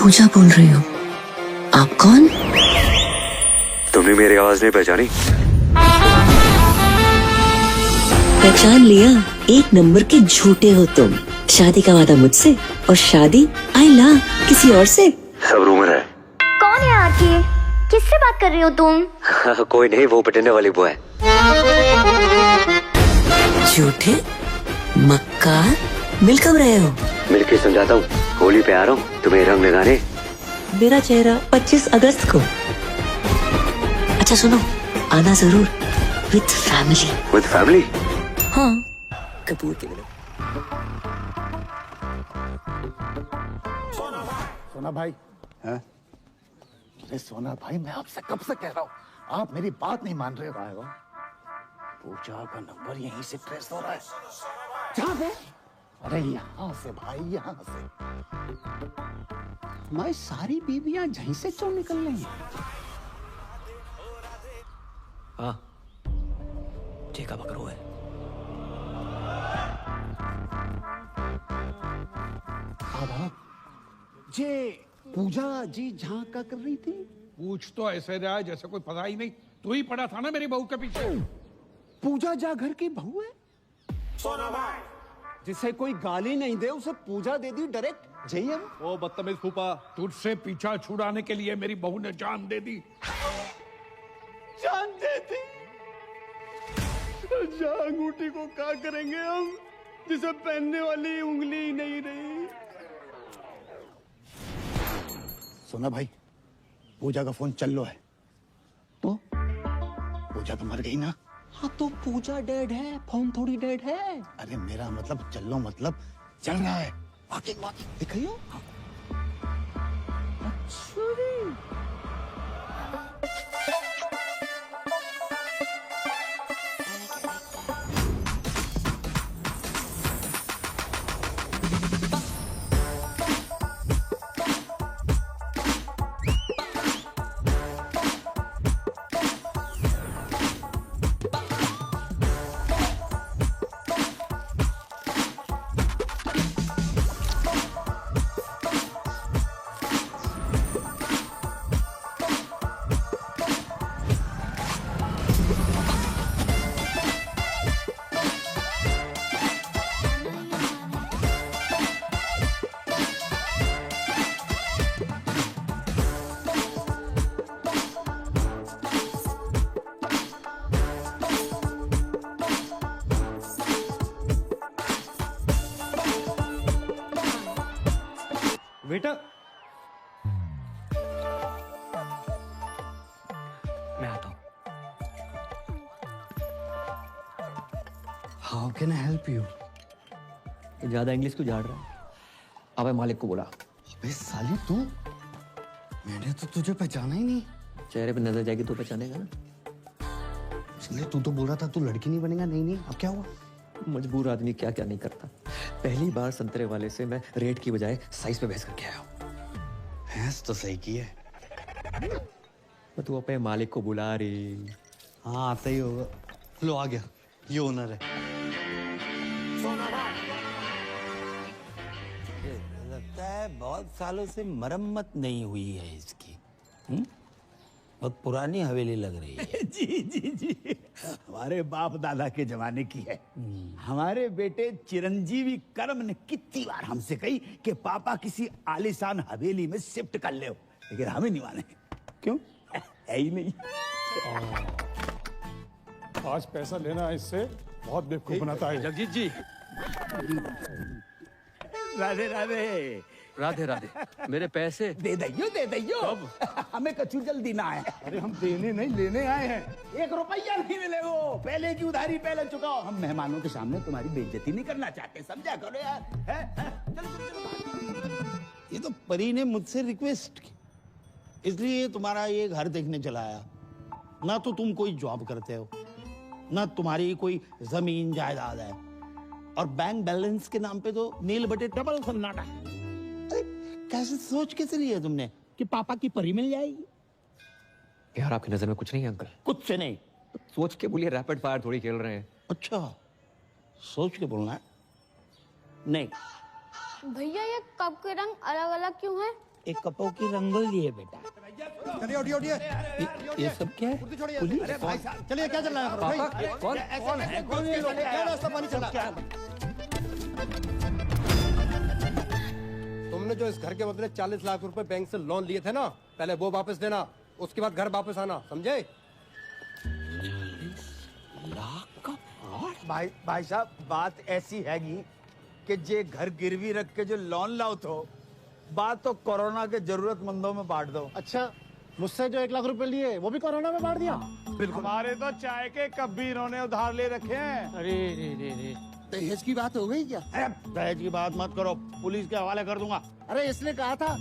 पूजा बोल रही हूँ। आप कौन? तुमने मेरी आवाज नहीं पहचानी? पहचान लिया। एक नंबर के झूठे हो तुम। शादी का वादा मुझसे और शादी आइला किसी और से। सब रूमर है। कौन है आरके? किससे बात कर रही हो तुम? कोई नहीं, वो पटने वाली बुआ है। झूठे मक्कार, मिल कब रहे हो? मिलके समझाता हूँ। होली पे आ रहा हूँ तुम्हें रंग लगाने। मेरा चेहरा 25 अगस्त को। अच्छा सुनो, आना जरूर विद फैमिली। With family? हाँ, कपूर के बिना। सोना भाई, हैं? अरे सोना भाई, मैं आपसे कब से कह रहा हूँ, आप मेरी बात नहीं मान रहे हो। पूजा का नंबर यहीं से ट्रेस हो रहा है। जहाँ पे? अरे यहाँ से भाई, यहाँ से। हमारी सारी बीवियां यहीं से क्यों निकल रही हैं? हाँ, ठेका पकड़ो है। जे पूजा जी जहाँ का कर रही थी? पूछ तो ऐसे रहा है जैसे कोई पता ही नहीं। तू ही पड़ा था ना मेरी बहू के पीछे। पूजा जा घर की बहू है? जिसे कोई गाली नहीं दे उसे पूजा दे दी डायरेक्ट। जय ओ बदतमीज फूफा, तुझसे पीछा छुड़ाने के लिए मेरी बहू ने जान दे दी। जान दे दी? अंगूठी को क्या करेंगे हम, जिसे पहनने वाली उंगली ही नहीं रही। सुना भाई, पूजा का फोन चल लो है। तो पूजा तो मर गई ना? हाँ तो पूजा डेड है, फोन थोड़ी डेड है। अरे मेरा मतलब चल लो, मतलब चल रहा है। वॉकिंग वॉकिंग दिखाइयो। अच्छा जी। बेटा, मैं आता हूँ। How can I help you? ज्यादा इंग्लिश क्यों झाड़ रहा है? अबे मालिक को बोला। अबे साली तू, मैंने तो तुझे पहचाना ही नहीं। चेहरे पे नजर जाएगी तो पहचानेगा ना। इसलिए तू तो बोल रहा था तू लड़की नहीं बनेगा। नहीं अब क्या हुआ? मजबूर आदमी क्या क्या नहीं करता। पहली बार संतरे वाले से मैं रेट की बजाय साइज पे बहस करके आया हूँ। भैंस तो सही की है। तू अपने मालिक को बुला रही। हाँ आता ही होगा। लो आ गया, ये ओनर है। लगता है बहुत सालों से मरम्मत नहीं हुई है इसकी। बहुत पुरानी हवेली लग रही है। जी हमारे बाप दादा के जमाने की है। हमारे बेटे चिरंजीवी कर्म ने कितनी बार हमसे कही कि पापा किसी आलीशान हवेली में शिफ्ट कर ले, लेकिन हमें नहीं माने। क्यों? है ही नहीं। आज पैसा लेना है इससे बहुत बेवकूफ बनाता है। जगजीत जी, राधे राधे। राधे राधे। मेरे पैसे दे दैयो। हमें कछु जल्दी ना है। अरे हम देने नहीं लेने आए हैं। 1 रुपया नहीं मिलेगा। पहले की उधारी पहले चुकाओ। हम मेहमानों के सामने तुम्हारी बेइज्जती नहीं करना चाहते, समझा करो यार। चलो। ये तो परी ने मुझसे रिक्वेस्ट की, इसलिए तुम्हारा ये घर देखने चला आया। ना तो तुम कोई जॉब करते हो, ना तुम्हारी कोई जमीन जायदाद है, और बैंक बैलेंस के नाम पे तो नील बटे डबल सन्नाटा। अरे कैसे सोच कैसे लिया तुमने कि पापा की परी मिल जाएगी? यार आपकी नजर में कुछ नहीं है अंकल? कुछ से नहीं। सोच के बोलिए, रैपिड फायर थोड़ी खेल रहे हैं। अच्छा, सोच के बोलना है। नहीं, भैया ये कप के रंग अलग अलग क्यों हैं? एक कपों की रंगोली है बेटा। चलिए उठिए उठिए। ये सब क्या है? पुलिस? अरे भाई साहब चलिए, क्या चल रहा है भाई? कौन है? कौन ये लोग? क्या रास्ता पानी चल रहा है? तुमने जो इस घर के बदले 40 लाख रुपए बैंक से लोन लिए थे ना, पहले वो वापस देना, उसके बाद घर वापस आना, समझे? भाई साहब बात ऐसी हैगी कि जे घर गिरवी रख के जो लोन लाओ तो बात तो कोरोना के जरूरतमंदों में बांट दो। अच्छा, मुझसे जो 1 लाख रुपए लिए वो भी कोरोना में बांट दिया? हमारे तो चाय के कप भी इन्होंने उधार ले रखे हैं। अरे रे। दहेज की बात हो गई क्या? दहेज की बात मत करो, पुलिस के हवाले कर दूंगा। अरे इसने कहा था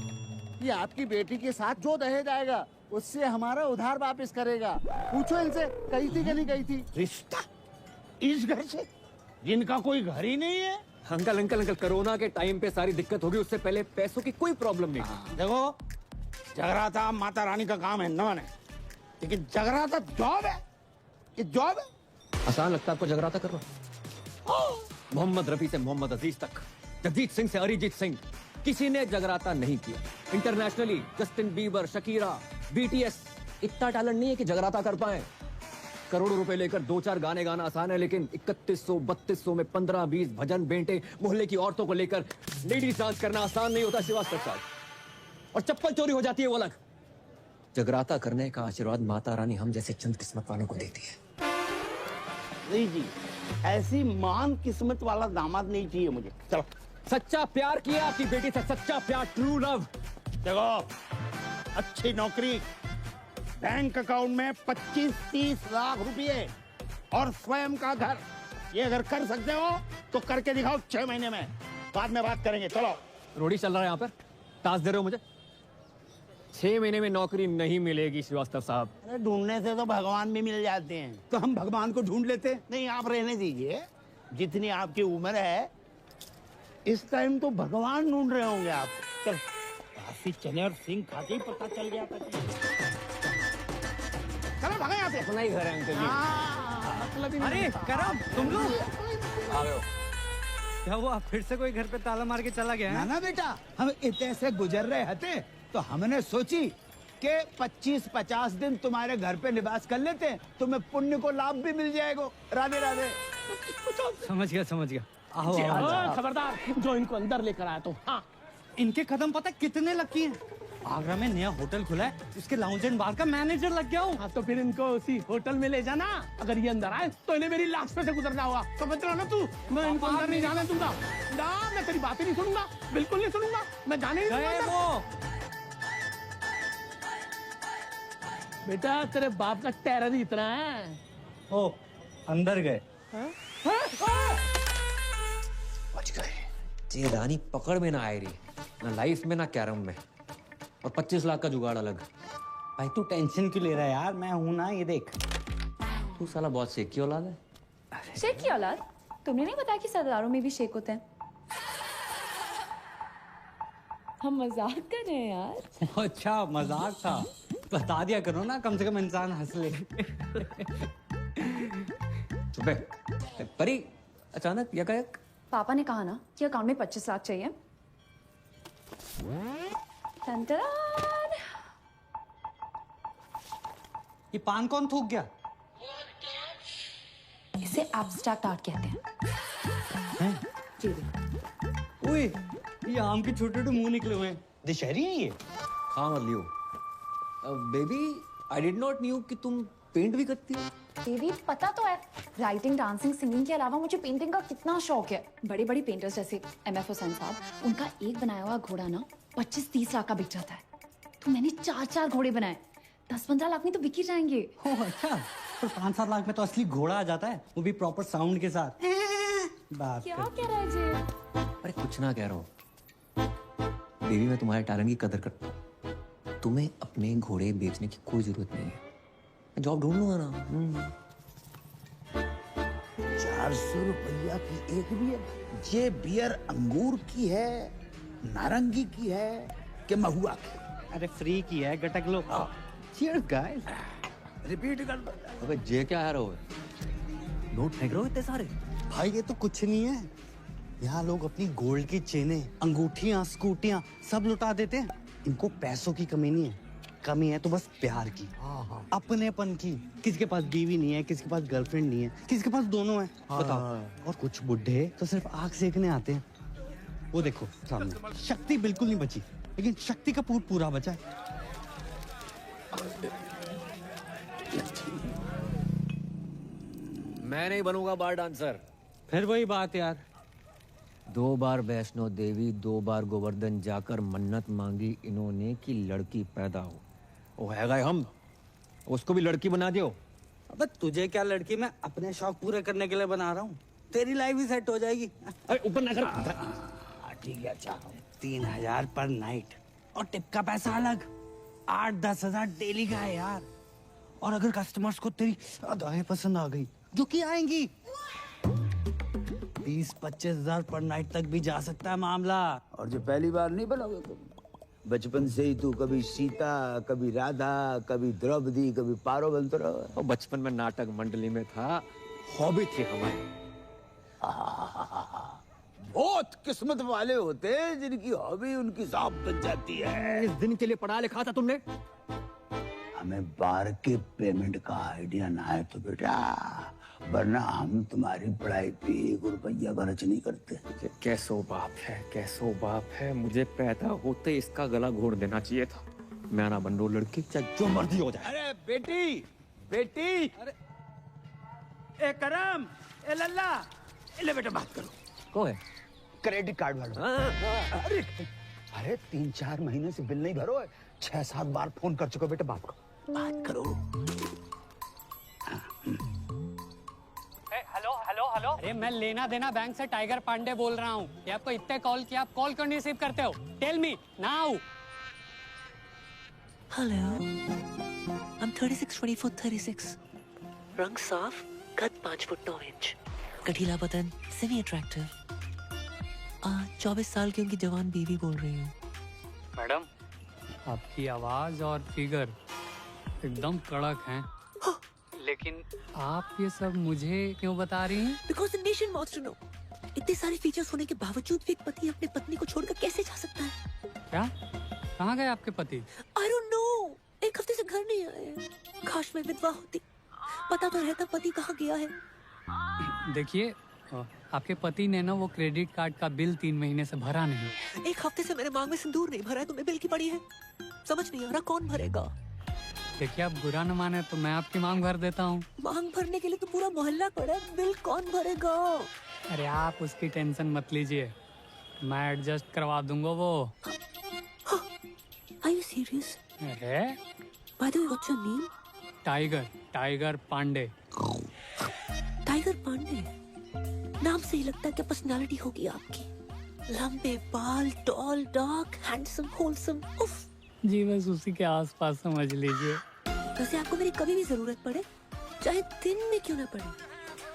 कि आपकी बेटी के साथ जो दहेज आएगा उससे हमारा उधार वापस करेगा। पूछो इनसे कही थी कि नहीं कही थी? रिश्ता इस घर से, जिनका कोई घर ही नहीं है। अंकल अंकल अंकल, कोरोना के टाइम पे सारी दिक्कत होगी, उससे पहले पैसों की कोई प्रॉब्लम नहीं। देखो, जगराता माता रानी का काम है, न है, लेकिन जगराता जॉब है। ये जॉब है। आसान लगता है आपको जगराता करना? मोहम्मद रफी से मोहम्मद अजीज तक, जगजीत सिंह से अरिजीत सिंह, किसी ने जगराता नहीं किया। Internationally Justin Bieber, Shakira, BTS, इतना टैलेंट नहीं है कि जगराता कर पाए। करोड़ों रुपए लेकर 2-4 गाने गाना आसान है, लेकिन 3100-3200 में 15-20 भजन बेंटे मोहल्ले की औरतों को लेकर लेडीज डांस करना आसान नहीं होता श्रीवास्तव साहब। और चप्पल चोरी हो जाती है वो अलग। जगराता करने का आशीर्वाद माता रानी हम जैसे चंद किस्मत वालों को देती है। नहीं जी, ऐसी महान किस्मत वाला दामाद नहीं चाहिए मुझे। चलो। सच्चा प्यार किया आपकी बेटी से, सच्चा प्यार, ट्रू लव। देखो, अच्छी नौकरी, बैंक अकाउंट में 25-30 लाख रुपए और स्वयं का घर, ये अगर कर सकते हो तो करके दिखाओ 6 महीने में, बाद में बात करेंगे। चलो। रोडी चल रहा है यहाँ पर, टास्क दे रहे हो मुझे? 6 महीने में नौकरी नहीं मिलेगी श्रीवास्तव साहब। अरे ढूंढने से तो भगवान भी मिल जाते हैं। तो हम भगवान को ढूंढ लेते। नहीं, आप रहने दीजिए, जितनी आपकी उम्र है इस टाइम तो भगवान ढूंढ रहे होंगे आप। चल, काफी चने और सिंह खा के ही पता चल गया था। चलो भगा यहाँ से। अपना ही घर है अंकल जी। मतलब ही अरे करम, तुम लोग क्या हुआ? फिर से कोई घर पे ताला मार के चला गया है? ना बेटा, हम इतने से गुजर रहे थे तो हमने सोची कि 25-50 दिन तुम्हारे घर पे निवास कर लेते, तुम्हें पुण्य को लाभ भी मिल जाएगा। राधे राधे। समझ गया। आओ। खबरदार, जो इनको अंदर लेकर आया तो। हाँ, इनके कदम पता कितने लगती हैं? आगरा में नया होटल खुला है, उसके लाउंज एंड बार का मैनेजर लग गया हूँ। हाँ, तो फिर इनको उसी होटल में ले जाना। अगर ये अंदर आए तो इन्हें मेरी लाश पे से गुजरना होगा। समझ रहा ना तू? मैं इनको अंदर नहीं जाने दूंगा। ना, मैं तेरी बातें नहीं सुनूंगा, बिल्कुल नहीं सुनूंगा। मैं जाने नहीं दूंगा अंदर। बेटा, तेरे बाप का टेरर ही इतना है। ओ, अंदर गए। बच गए। ये रानी पकड़ में ना आए रही, ना लाइफ में ना कैरम में, और 25 लाख का जुगाड़ अलग। भाई तू टेंशन क्यों ले रहा है यार? मैं हूं ना, ये देख। तू साला बहुत शेख की औलाद है। शेख की औलाद? तुमने नहीं बताया कि सरदारों में भी शेख होते हैं? हम मजाक कर रहे हैं यार। अच्छा, मजाक था। बता दिया करो ना, कम से कम इंसान हंस ले। चुप है। परी, अचानक यकायक? पापा ने कहा ना कि अकाउंट में 25 लाख चाहिए। टन-टन-टन। ये पान कौन थूक गया? इसे एब्स्ट्रैक्ट आर्ट कहते हैं। जी। ओए, ये आम के छोटे-छोटे मुंह निकले हुए हैं। दशहरी है ये? हाँ मत लियो। Baby, I did not knew कि तुम पेंट भी करती हो। बेबी, पता तो है, राइटिंग, डांसिंग, सिंगिंग के अलावा मुझे पेंटिंग का कितना शौक है। बड़े बड़े पेंटर्स जैसे MF हुसैन साहब, उनका एक बनाया हुआ घोड़ा ना 25-30 लाख का बिक जाता है। तो मैंने 4 घोड़े बनाए, 10-15 लाख में तो बिक ही जाएंगे। ओह अच्छा, तो 5-7 लाख में तो असली घोड़ा आ जाता है, वो भी प्रॉपर साउंड के साथ। बात क्या कह रहा है जी? अरे कुछ ना कह रहा हूँ बेबी, मैं तुम्हारे टैलेंट की कदर करता हूँ। तुम्हें अपने घोड़े बेचने की कोई जरूरत नहीं है, मैं जॉब ढूंढ लूंगा ना। 400 रुपया की एक बियर? ये बियर अंगूर की है, नारंगी की है कि महुआ की? अरे फ्री की है, गटक लो। Cheers guys। रिपीट कर दो। अबे जे क्या है रहो, नोट फेंक रहे हो इतने सारे? भाई ये तो कुछ नहीं है, यहाँ लोग अपनी गोल्ड की चेनें, अंगूठियां, स्कूटियां सब लुटा देते हैं। इनको पैसों की कमी नहीं है, कमी है तो बस प्यार की, अपनेपन की। किसी के पास बीवी नहीं है, किसी के पास गर्लफ्रेंड नहीं है, किसी के पास दोनों है। बताओ। और कुछ बुढ़े तो सिर्फ आग सेकने आते हैं। वो देखो सामने, शक्ति बिल्कुल नहीं बची, लेकिन शक्ति कपूर पूरा बचा है। मैं नहीं बनूंगा बार डांसर। फिर वही बात यार, 2 बार वैष्णो देवी, 2 बार गोवर्धन जाकर मन्नत मांगी इन्होंने कि लड़की पैदा हो। वो है गए हम, उसको भी लड़की बना दियो। अबे तुझे क्या लड़की, मैं अपने शौक पूरे करने के लिए बना रहा हूँ। तेरी लाइफ भी सेट हो जाएगी। अरे ऊपर ना कर। ठीक है, अच्छा 3000 पर नाइट और टिप का पैसा अलग। 8-10 हजार डेली का है यार। और अगर कस्टमर्स को तेरी अदाएं पसंद आ गई, जो कि आएंगी, 20-25 हजार पर नाइट तक भी जा सकता है मामला। और जो पहली बार नहीं बनोगे तुम, बचपन से ही तू कभी सीता, कभी राधा, कभी द्रौपदी, कभी पारो बनते रहो। और बचपन में नाटक मंडली में था, हॉबी थी हमारी। बहुत किस्मत वाले होते हैं जिनकी हॉबी उनकी जॉब बन जाती है। इस दिन के लिए पढ़ा लिखा था तुमने? हमें बार के पेमेंट का आइडिया ना है तो बेटा, वरना हम तुम्हारी पढ़ाई पे 1 रुपया खर्च नहीं करते। कैसो बाप है, कैसो बाप है। मुझे पैदा होते इसका गला घोड़ देना चाहिए था। मैं ना बन रो लड़की, चाहे जो मर्जी हो जाए। अरे बेटी, बेटी, अरे ए करम, ए लल्ला, ले बेटा बात करो। कौन है? क्रेडिट कार्ड वालों। अरे 3-4 महीने से बिल नहीं भरो है, 6-7 बार फोन कर चुके बेटा, बात करो। हेलो। अरे मैं लेना देना बैंक से टाइगर पांडे बोल रहा हूँ। ये आपको इतने कॉल किया, आप कॉल क्यों नहीं रिसीव करते हो? Tell me now. Hello, I'm 36-24-36. रंग साफ, कद 5 फुट 9 इंच, गठीला बदन, सेमी अट्रैक्टिव। 24 साल की उनकी जवान बीवी बोल रही हूँ। मैडम, आपकी आवाज और फिगर एकदम कड़क हैं। लेकिन आप ये सब मुझे क्यों बता रही हैं? Because the nation wants to know. इतने सारे फीचर्स होने के बावजूद भी एक पति अपने पत्नी को छोड़कर कैसे जा सकता है? क्या? कहाँ गए आपके पति? I don't know. 1 हफ्ते से घर नहीं आए। काश मैं विधवा होती, पता तो रहता पति कहाँ गया है। देखिए, आपके पति ने ना वो क्रेडिट कार्ड का बिल 3 महीने से भरा नहीं। 1 हफ्ते से मैंने मांग में सिंदूर नहीं भरा है, तुम्हें बिल की पड़ी है। समझ नहीं आ रहा कौन भरेगा। देखिए, आप बुरा न माने तो मैं आपकी मांग भर देता हूँ। मांग भरने के लिए तो पूरा मोहल्ला पड़ा है, बिल कौन भरेगा? अरे आप उसकी टेंशन मत लीजिए, मैं एडजस्ट करवा दूंगा वो। Are you serious? अरे By the way, what's your name? Tiger Pandey. Tiger Pandey नाम से ही लगता है कि पर्सनालिटी होगी आपकी। लंबे बाल, टॉल, डार्क, हैंडसम, होलसम। उफ। जी बस उसी के आसपास समझ लीजिए। वैसे आपको मेरी कभी भी जरूरत पड़े, चाहे दिन में क्यों ना पड़े,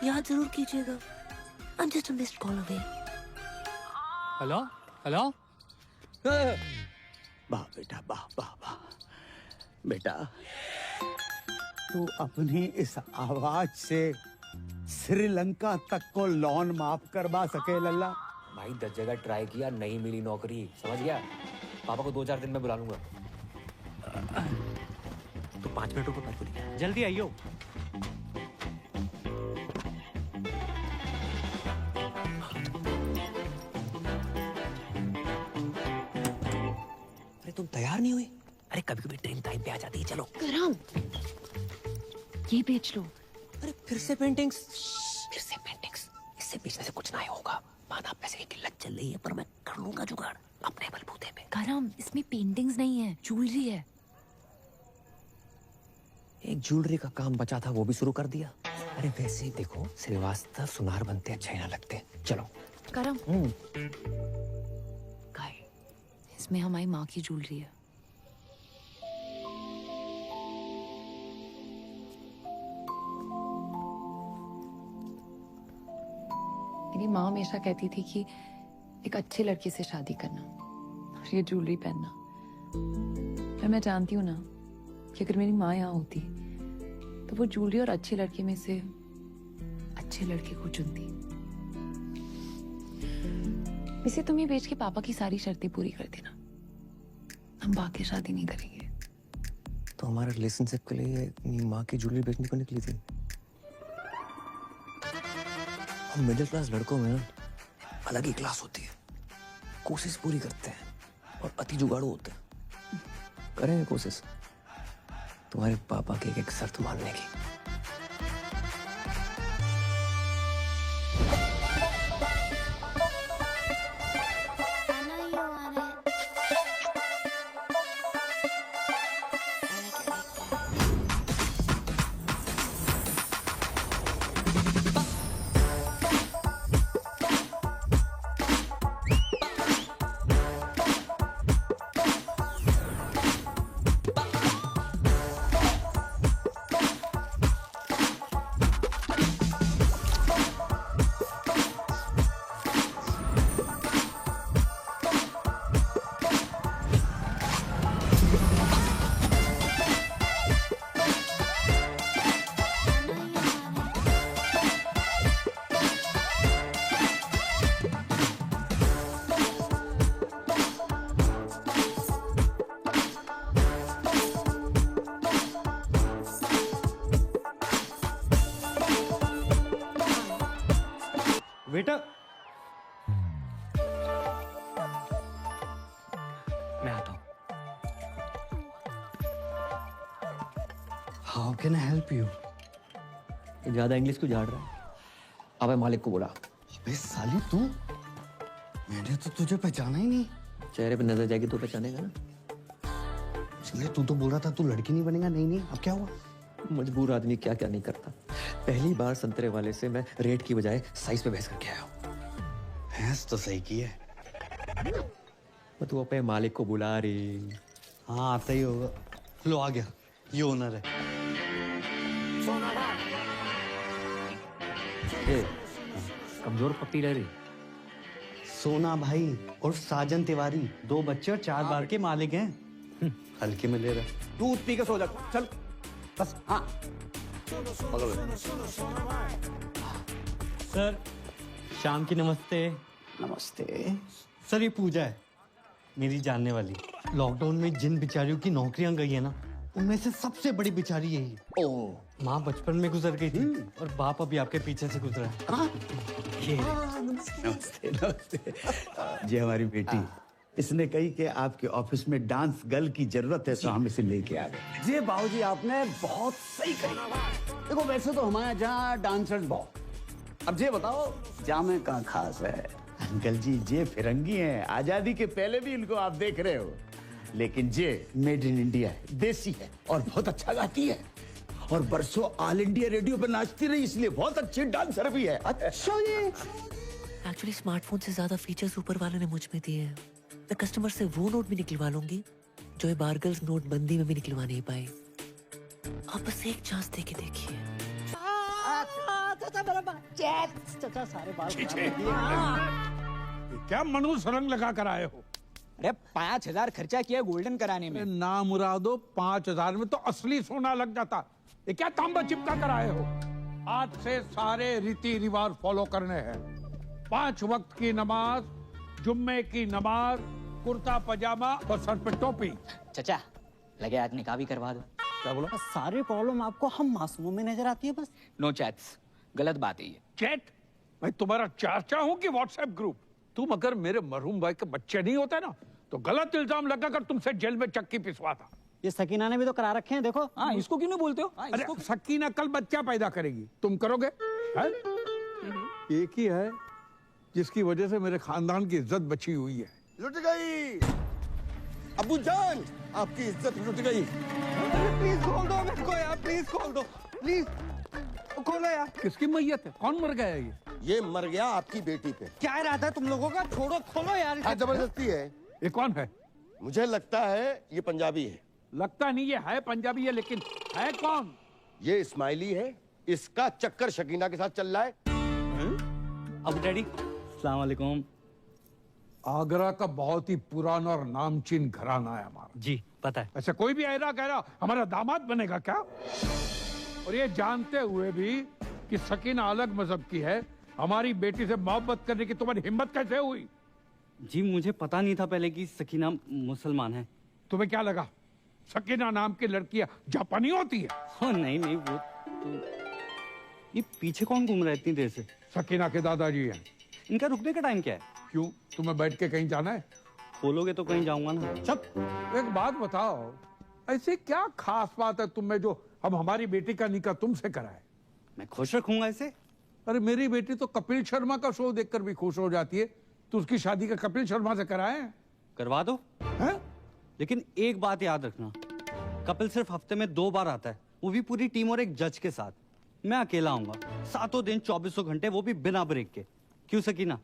याद जरूर कीजिएगा। I'm just a missed call away. Hello. वाह बेटा, वाह। बेटा, तू अपनी इस आवाज से श्रीलंका तक को लोन माफ करवा सके लल्ला? भाई 10 जगह ट्राई किया, नहीं मिली नौकरी, समझ गया? पापा को 2-4 दिन में बुला लूंगा। तो 5 मिनट रुको, बात करिए। जल्दी आइयो। अरे तुम तैयार नहीं हुई? अरे कभी कभी ट्रेन टाइम पे आ जाती है। चलो करम, ये बेच लो। अरे फिर से पेंटिंग्स। इससे बेचने से कुछ ना होगा। माना पैसे की किल्लत चल रही है, पर मैं कर लूंगा जुगाड़ अपने बलबूते पे। करम, इसमें पेंटिंग्स नहीं है, ज्वेलरी है। एक ज्वेलरी का काम बचा था, वो भी शुरू कर दिया। अरे वैसे ही देखो, श्रीवास्तव सुनार बनते अच्छे ना लगते। चलो करम, गाय, इसमें हमारी माँ की ज्वेलरी है। मेरी माँ हमेशा कहती थी कि एक अच्छे लड़के से शादी करना और ये ज्वेलरी पहनना। पर मैं जानती हूँ ना कि अगर मेरी माँ यहाँ होती तो वो ज्वेलरी और अच्छे लड़के में से अच्छे लड़के को चुनती। इसे तुम ये बेच के पापा की सारी शर्तें पूरी कर देना। हम बाकी शादी नहीं करेंगे। तो हमारे रिलेशनशिप के लिए अपनी माँ की ज्वेलरी बेचने को निकली थी। हम मिडिल क्लास लड़कों में अलग ही क्लास होती है, कोशिश पूरी करते हैं और अति जुगाड़ू होते हैं। करेंगे कोशिश तुम्हारे पापा की एक शर्त मानने की। बेटा मैं आता हूँ। How can I help you? ज्यादा इंग्लिश क्यों झाड़ रहा है? अबे मालिक को बुला। अबे साली तू, मैंने तो तुझे पहचाना ही नहीं। चेहरे पे नजर जाएगी तो पहचानेगा ना। चलिए, तू तो बोल रहा था तू लड़की नहीं बनेगा। नहीं अब क्या हुआ? मजबूर आदमी क्या क्या नहीं करता। पहली बार संतरे वाले से मैं रेट की बजाय साइज पे बहस करके आया हूँ। भैंस तो सही की है। तू अपने मालिक को बुला रही। हाँ आता ही होगा। लो आ गया, ये ओनर है। कमजोर पट्टी रह रही। सोना भाई और साजन तिवारी, 2 बच्चे और 4 बार के मालिक हैं। हल्के में ले रहा। दूध पी के सो जा, चल बस। हाँ सर शाम की नमस्ते। नमस्ते। सर ये पूजा है, मेरी जानने वाली। लॉकडाउन में जिन बिचारियों की नौकरियां गई है ना, उनमें से सबसे बड़ी बिचारी यही। ओ माँ बचपन में गुजर गई थी और बाप अभी आपके पीछे से गुजरा है। ये नमस्ते नमस्ते। जी हमारी बेटी, इसने कही कि आपके ऑफिस में डांस गर्ल की जरूरत है, तो हम इसे लेके आ गए। जी बाबूजी, आपने बहुत सही कही। देखो वैसे तो हमारे यहाँ डांसर्स बहुत, अब ये बताओ जामे कहाँ खास है? अंकल जी ये फिरंगी हैं, आजादी के पहले भी इनको आप देख रहे हो, लेकिन ये मेड इन इंडिया है, देसी है और बहुत अच्छा गाती है और बरसों ऑल इंडिया रेडियो पर नाचती रही, इसलिए बहुत अच्छी डांसर भी है। अच्छा ये एक्चुअली स्मार्टफोन से ज्यादा फीचर्स ऊपर वाले ने मुझ में दिए हैं। मैं कस्टमर से वो नोट भी निकलवा लूंगी जो ये बारगल्स नोटबंदी में भी निकलवा नहीं पाए। आप बस एक चांस दे के देखिए। क्या मनुष्य रंग लगा कर आए हो? अरे 5,000 खर्चा किया गोल्डन कराने में। ना मुरादो, 5,000 में तो असली सोना लग जाता। ये क्या तांबा चिपका कर आए हो? आज से सारे रीति रिवाज फॉलो करने हैं। 5 वक्त की नमाज, जुम्मे की नमाज, कुर्ता पजामा और सर पे टोपी। चचा लगे आज निकाह भी करवा दो। क्या बोला? सारी प्रॉब्लम आपको हम मासूमों में नजर आती है बस। नो चैट्स, गलत बात है ये। चैट? मैं तुम्हारा चाचा हूँ कि व्हाट्सएप ग्रुप? तुम अगर मेरे मरहूम भाई के बच्चे नहीं होते ना, तो गलत इल्जाम लगाकर तुमसे जेल में चक्की पिसवाता। ये सकीना ने भी तो करा रखे हैं, देखो। हाँ, इसको क्यों नहीं बोलते हो? अरे सकीना कल बच्चा पैदा करेगी, तुम करोगे? एक ही है जिसकी वजह से मेरे खानदान की इज्जत बची हुई है। लुट गई अबू जान, आपकी इज्जत लुट गई। प्लीज खोल दो मेरे को यार, प्लीज खोल दो, प्लीज खोलो यार। किसकी मैयत है? कौन मर गया ये मर गया आपकी बेटी पे। क्या इरादा है तुम लोगों का? छोड़ो, खोलो यार। जबरदस्ती है। ये कौन है? मुझे लगता है ये पंजाबी है। लगता नहीं ये है पंजाबी है, लेकिन है कौन? ये इस्माइली है, इसका चक्कर शकीना के साथ चल रहा है। अब डैडी अस्सलाम वालेकुम। आगरा का बहुत ही पुराना और नामचीन घराना है हमारा। जी पता है। ऐसे कोई भी ऐरा कह रहा हमारा दामाद बनेगा क्या? और ये जानते हुए भी कि सकीना अलग मजहब की है, हमारी बेटी से मोहब्बत करने की तुम्हारी हिम्मत कैसे हुई? जी मुझे पता नहीं था पहले कि सकीना मुसलमान है। तुम्हें क्या लगा सकीना नाम की लड़कियां जापानी होती है? हाँ नहीं नहीं, वो तो ये पीछे कौन घूम रहा है इतनी देर से? सकीना के दादाजी हैं। इनका रुकने का टाइम क्या है? क्यों, तुम्हें बैठ के कहीं जाना है? खोलोगे तो कहीं जाऊंगा ना। चुप। एक बात बताओ, ऐसी क्या खास बात है तुम में जो हम हमारी बेटी का निकाह तुमसे कराए? मैं खुश रखूंगा इसे। अरे मेरी बेटी तो कपिल शर्मा का शो देखकर भी खुश हो जाती है, तो उसकी शादी का कपिल शर्मा से कराए? करवा दो हैं? लेकिन एक बात याद रखना, कपिल सिर्फ हफ्ते में 2 बार आता है, वो भी पूरी टीम और एक जज के साथ। मैं अकेला आऊंगा, 7 दिन 24 घंटे, वो भी बिना ब्रेक के। क्यों सकीना,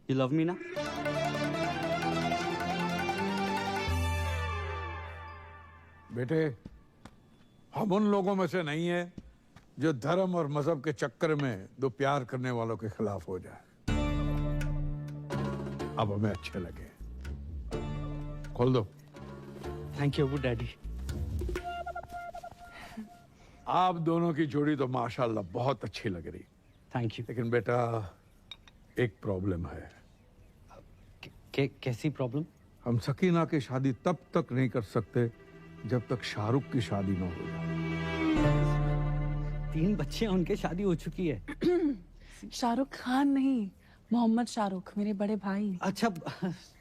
यू लव मी ना? बेटे, हम उन लोगों में से नहीं है जो धर्म और मजहब के चक्कर में दो प्यार करने वालों के खिलाफ हो जाए। अब हमें अच्छे लगे। खोल दो। Thank you daddy. आप दोनों की जोड़ी तो माशाल्लाह बहुत अच्छी लग रही। Thank you. लेकिन बेटा, एक प्रॉब्लम है। कैसी प्रॉब्लम? हम सकीना की शादी तब तक नहीं कर सकते जब तक शाहरुख की शादी न हो जाए। 3 बच्चे हैं, उनके शादी हो चुकी है। शाहरुख खान नहीं, मोहम्मद शाहरुख, मेरे बड़े भाई। अच्छा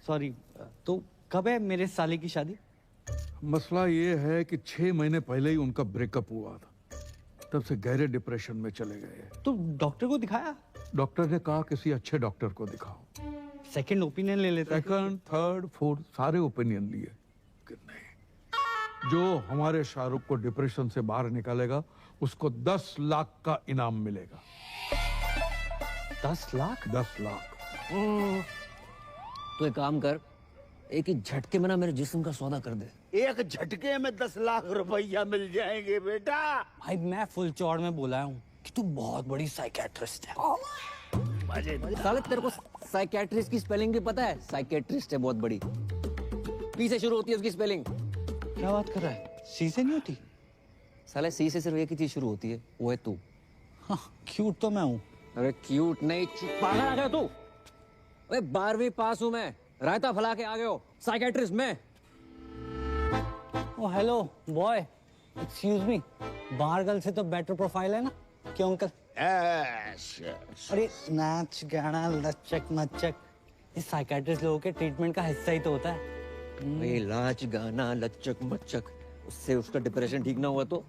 सॉरी, तो कब है मेरे साले की शादी? मसला ये है कि 6 महीने पहले ही उनका ब्रेकअप हुआ था, तब से गहरे डिप्रेशन में चले गए। तो डॉक्टर को दिखाया? डॉक्टर ने कहा किसी अच्छे डॉक्टर को दिखाओ। सेकंड ओपिनियन ले लेते। सेकंड, थर्ड, फोर्थ सारे ओपिनियन लिए, नहीं। जो हमारे शाहरुख को डिप्रेशन से बाहर निकालेगा उसको 10 लाख का इनाम मिलेगा। 10 लाख? 10 लाख। तो एक काम कर, एक ही झटके में ना मेरे जिस्म का सौदा कर दे। एक झटके में 10 लाख रुपया मिल जाएंगे बेटा। भाई मैं फुल चौड़ में बोला हूँ कि तू बहुत बड़ी साइकेट्रिस्ट है। साले तेरे को साइकेट्रिस्ट की स्पेलिंग भी पता है? साइकेट्रिस्ट है बहुत बड़ी, पी से शुरू होती है उसकी स्पेलिंग। क्या बात कर रहा है? सी से नहीं होती? साले सी से सिर्फ एक ही चीज शुरू होती है, वो है तू। हाँ, क्यूट तो मैं हूँ। अरे क्यूट नहीं, पागल आ गया तू। अरे 12वीं पास हूँ मैं, रायता फैला के आ गए हो। साइकेट्रिस्ट मैं। ओ हेलो बॉय, एक्सक्यूज मी, बाहर गर्ल से तो बेटर प्रोफाइल है ना? क्यों अंकल? अरे नाच गाना लचक मचक, इस साइकेट्रिस्ट लोगों के ट्रीटमेंट का हिस्सा ही तो होता है। भाई नाच गाना लचक मचक, उससे उसका डिप्रेशन ठीक ना हुआ तो?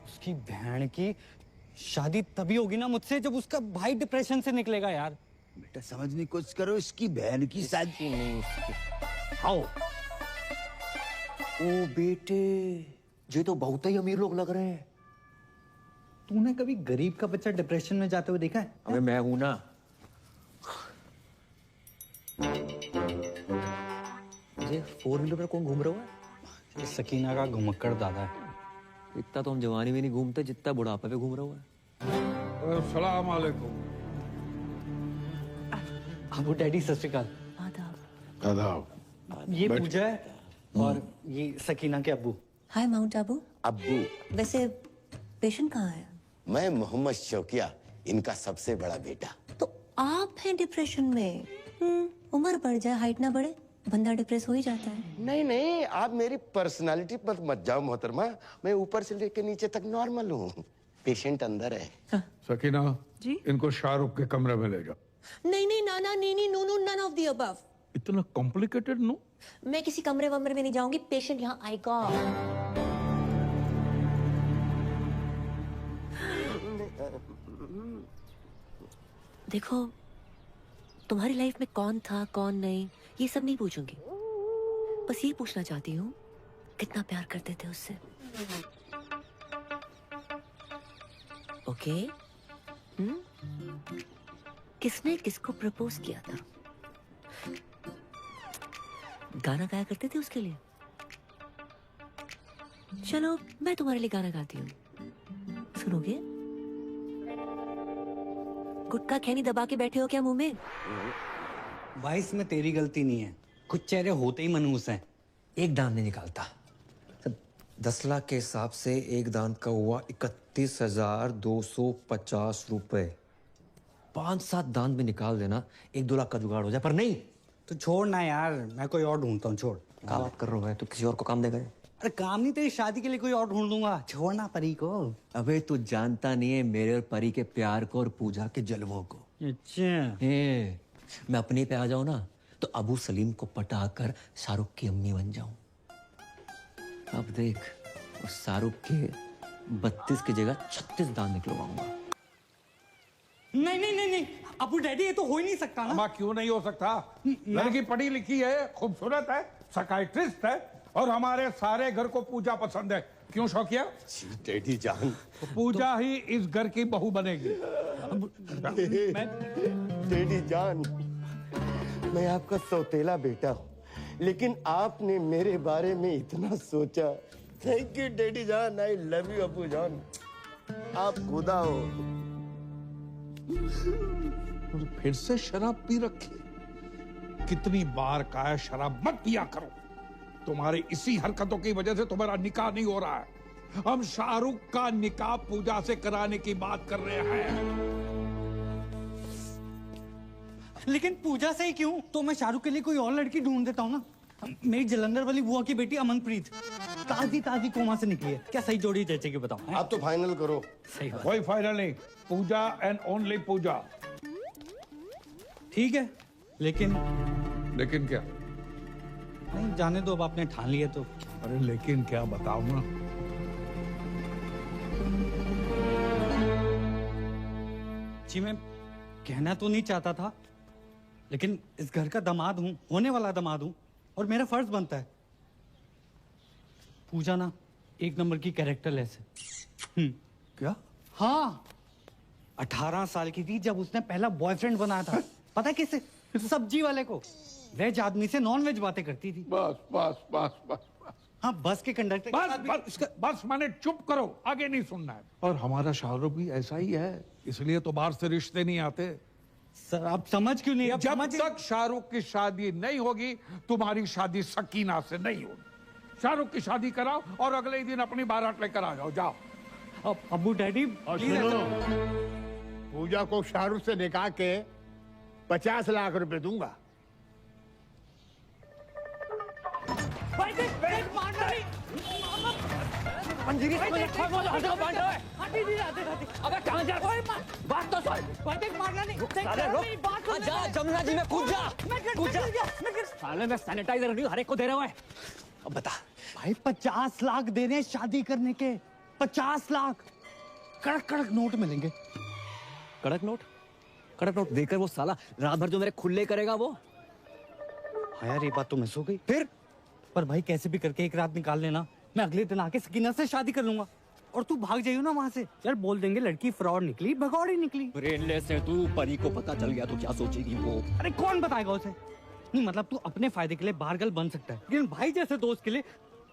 उसकी बहन की शादी तभी होगी ना मुझसे जब उसका भाई डिप्रेशन से निकलेगा यार। बेटा समझने की कोशिश करो, इसकी बहन की शादी नहीं उसकी। आओ। ओ बेटे, ये तो बहुत ही अमीर लोग लग रहे हैं। तूने कभी गरीब का बच्चा डिप्रेशन में जाते हुए देखा है? अबे मैं हूं ना। ये 4 व्हीलर पर कौन घूम रहा है? सकीना का घुमक्कड़ दादा है। इतना तो हम जवानी में नहीं घूमते जितना बुढ़ापे पे घूम रहा हुआ है। अस्सलाम वालेकुम। अबू डैडी सत श्री अकाल। आदाब। ये पूजा है और ये सकीना के अब्बू। हाय माउंट आबू। अब्बू। वैसे पेशेंट कहाँ है? मैं मोहम्मद शौकिया, इनका सबसे बड़ा बेटा। तो आप हैं डिप्रेशन में? उम्र बढ़ जाए हाइट ना बढ़े, बंदा डिप्रेस हो ही जाता है। नहीं नहीं, आप मेरी पर्सनालिटी पर मत जाओ मोहतरमा, मैं ऊपर से लेकर नीचे तक नॉर्मल हूँ। पेशेंट अंदर है। सकीना जी? इनको शाहरुख के कमरे में ले जाओ। नहीं नहीं नाना नीनी नूनू नन ऑफ द अबव। इतना कॉम्प्लिकेटेड नो? मैं किसी कमरे वमरे में नहीं जाऊंगी, पेशेंट यहाँ आएगा। देखो, तुम्हारी लाइफ में कौन था कौन नहीं ये सब नहीं पूछूंगी, बस ये पूछना चाहती हूँ कितना प्यार करते थे उससे। ओके? किसने किसको प्रपोज किया था? गाना गाया करते थे उसके लिए? चलो मैं तुम्हारे लिए गाना गाती हूँ, सुनोगे? गुटखा खैनी दबा के बैठे हो क्या मुंह में? भाई इसमें तेरी गलती नहीं है, कुछ चेहरे होते ही मनहूस हैं। एक दान नहीं निकालता। 10 लाख के हिसाब से एक दान का हुआ 31,250 रुपए। 5-7 दान भी निकाल देना 1-2 लाख का जुगाड़ हो जाए, पर नहीं। तो छोड़ ना यार, मैं कोई और ढूंढता हूँ, छोड़। क्या बात कर रहा है? तू किसी और को काम देगा? अरे काम नहीं, तेरी शादी के लिए कोई और ढूंढ दूंगा। छोड़ना परी को। अबे तू जानता नहीं है मेरे और परी के प्यार को और पूजा के जलवों को। अच्छा मैं अपने पे आ जाऊं ना तो अबू सलीम को पटाकर शाहरुख की अम्मी बन जाऊं। अब देख, उस शाहरुख के 32 की जगह 36 दांत निकलवाऊंगा। नहीं नहीं नहीं नहीं अबू डैडी, ये तो हो ही नहीं सकता ना। अम्मा क्यों नहीं हो सकता? लड़की पढ़ी लिखी है, खूबसूरत है, साइकियाट्रिस्ट है और हमारे सारे घर को पूजा पसंद है। क्यों शौकिया? डैडी जान, तो पूजा ही इस घर की बहू बनेगी। डैडी जान, मैं आपका सौतेला बेटा हूँ, लेकिन आपने मेरे बारे में इतना सोचा। थैंक यू डैडी जान, आई लव यू अबू जान, आप खुदा हो। और फिर से शराब पी रखी। कितनी बार कहा शराब मत पिया करो। तुम्हारी इसी हरकतों की वजह से तुम्हारा निकाह नहीं हो रहा है। हम शाहरुख का निकाह पूजा से कराने की बात कर रहे हैं। लेकिन पूजा से ही क्यों? तो मैं शाहरुख के लिए कोई और लड़की ढूंढ देता हूँ ना। मेरी जलंधर वाली बुआ की बेटी अमनप्रीत ताजी ताजी कोमा से निकली है। क्या सही जोड़ी जैसे कि बताओ? आप तो फाइनल करो। सही बात। कोई फाइनल नहीं, पूजा एंड ओनली पूजा। ठीक है, लेकिन क्या? नहीं, जाने दो, अब आपने ठान लिया तो। अरे लेकिन क्या बताऊं ना? जी मैं कहना तो नहीं चाहता था, लेकिन इस घर का दामाद हूं, होने वाला दामाद हूं, और मेरा फर्ज बनता है। पूजा ना एक नंबर की कैरेक्टरलेस है। क्या? हाँ, 18 साल की थी जब उसने पहला बॉयफ्रेंड बनाया था। पता है किसे? सब्जी वाले को। वेज आदमी से नॉन वेज बातें करती थी। बस बस बस बस बस। हाँ, बस के कंडक्टर बस माने चुप करो, आगे नहीं सुनना है। और हमारा शाहरुख भी ऐसा ही है, इसलिए तो बाहर से रिश्ते नहीं आते। सर आप समझ क्यों नहीं? जब तक शाहरुख की शादी नहीं होगी, तुम्हारी शादी सकीना से नहीं होगी। शाहरुख की शादी कराओ और अगले ही दिन अपनी बारात लेकर आ जाओ। जाओ। अबू डैडी, और सुनो, पूजा को शाहरुख से निकाह के 50 लाख रुपए दूंगा। जमुना जी में कूद जा। साले मैं सैनिटाइजर नहीं हर एक को दे रहा है। अब बता भाई, 50 लाख दे रहे हैं शादी करने के। 50 लाख कड़क कड़क नोट मिलेंगे। कड़क नोट देकर वो साला रात भर जो मेरे खुले करेगा वो। हाँ यार, ये बात तो मिस हो गई। फिर पर भाई कैसे भी करके एक रात निकाल लेना, मैं अगले दिन आके सकीना से शादी कर लूंगा। और तू भाग जाइयो ना वहां से। यार बोल देंगे लड़की फ्रॉड निकली, भगौड़ी निकली। ब्रेनलेस है तू, परी को पता चल गया तो क्या सोचेगी वो? अरे कौन बताएगा उसे? नहीं मतलब तू अपने फायदे के लिए बारगल बन सकता है, लेकिन भाई जैसे दोस्त के लिए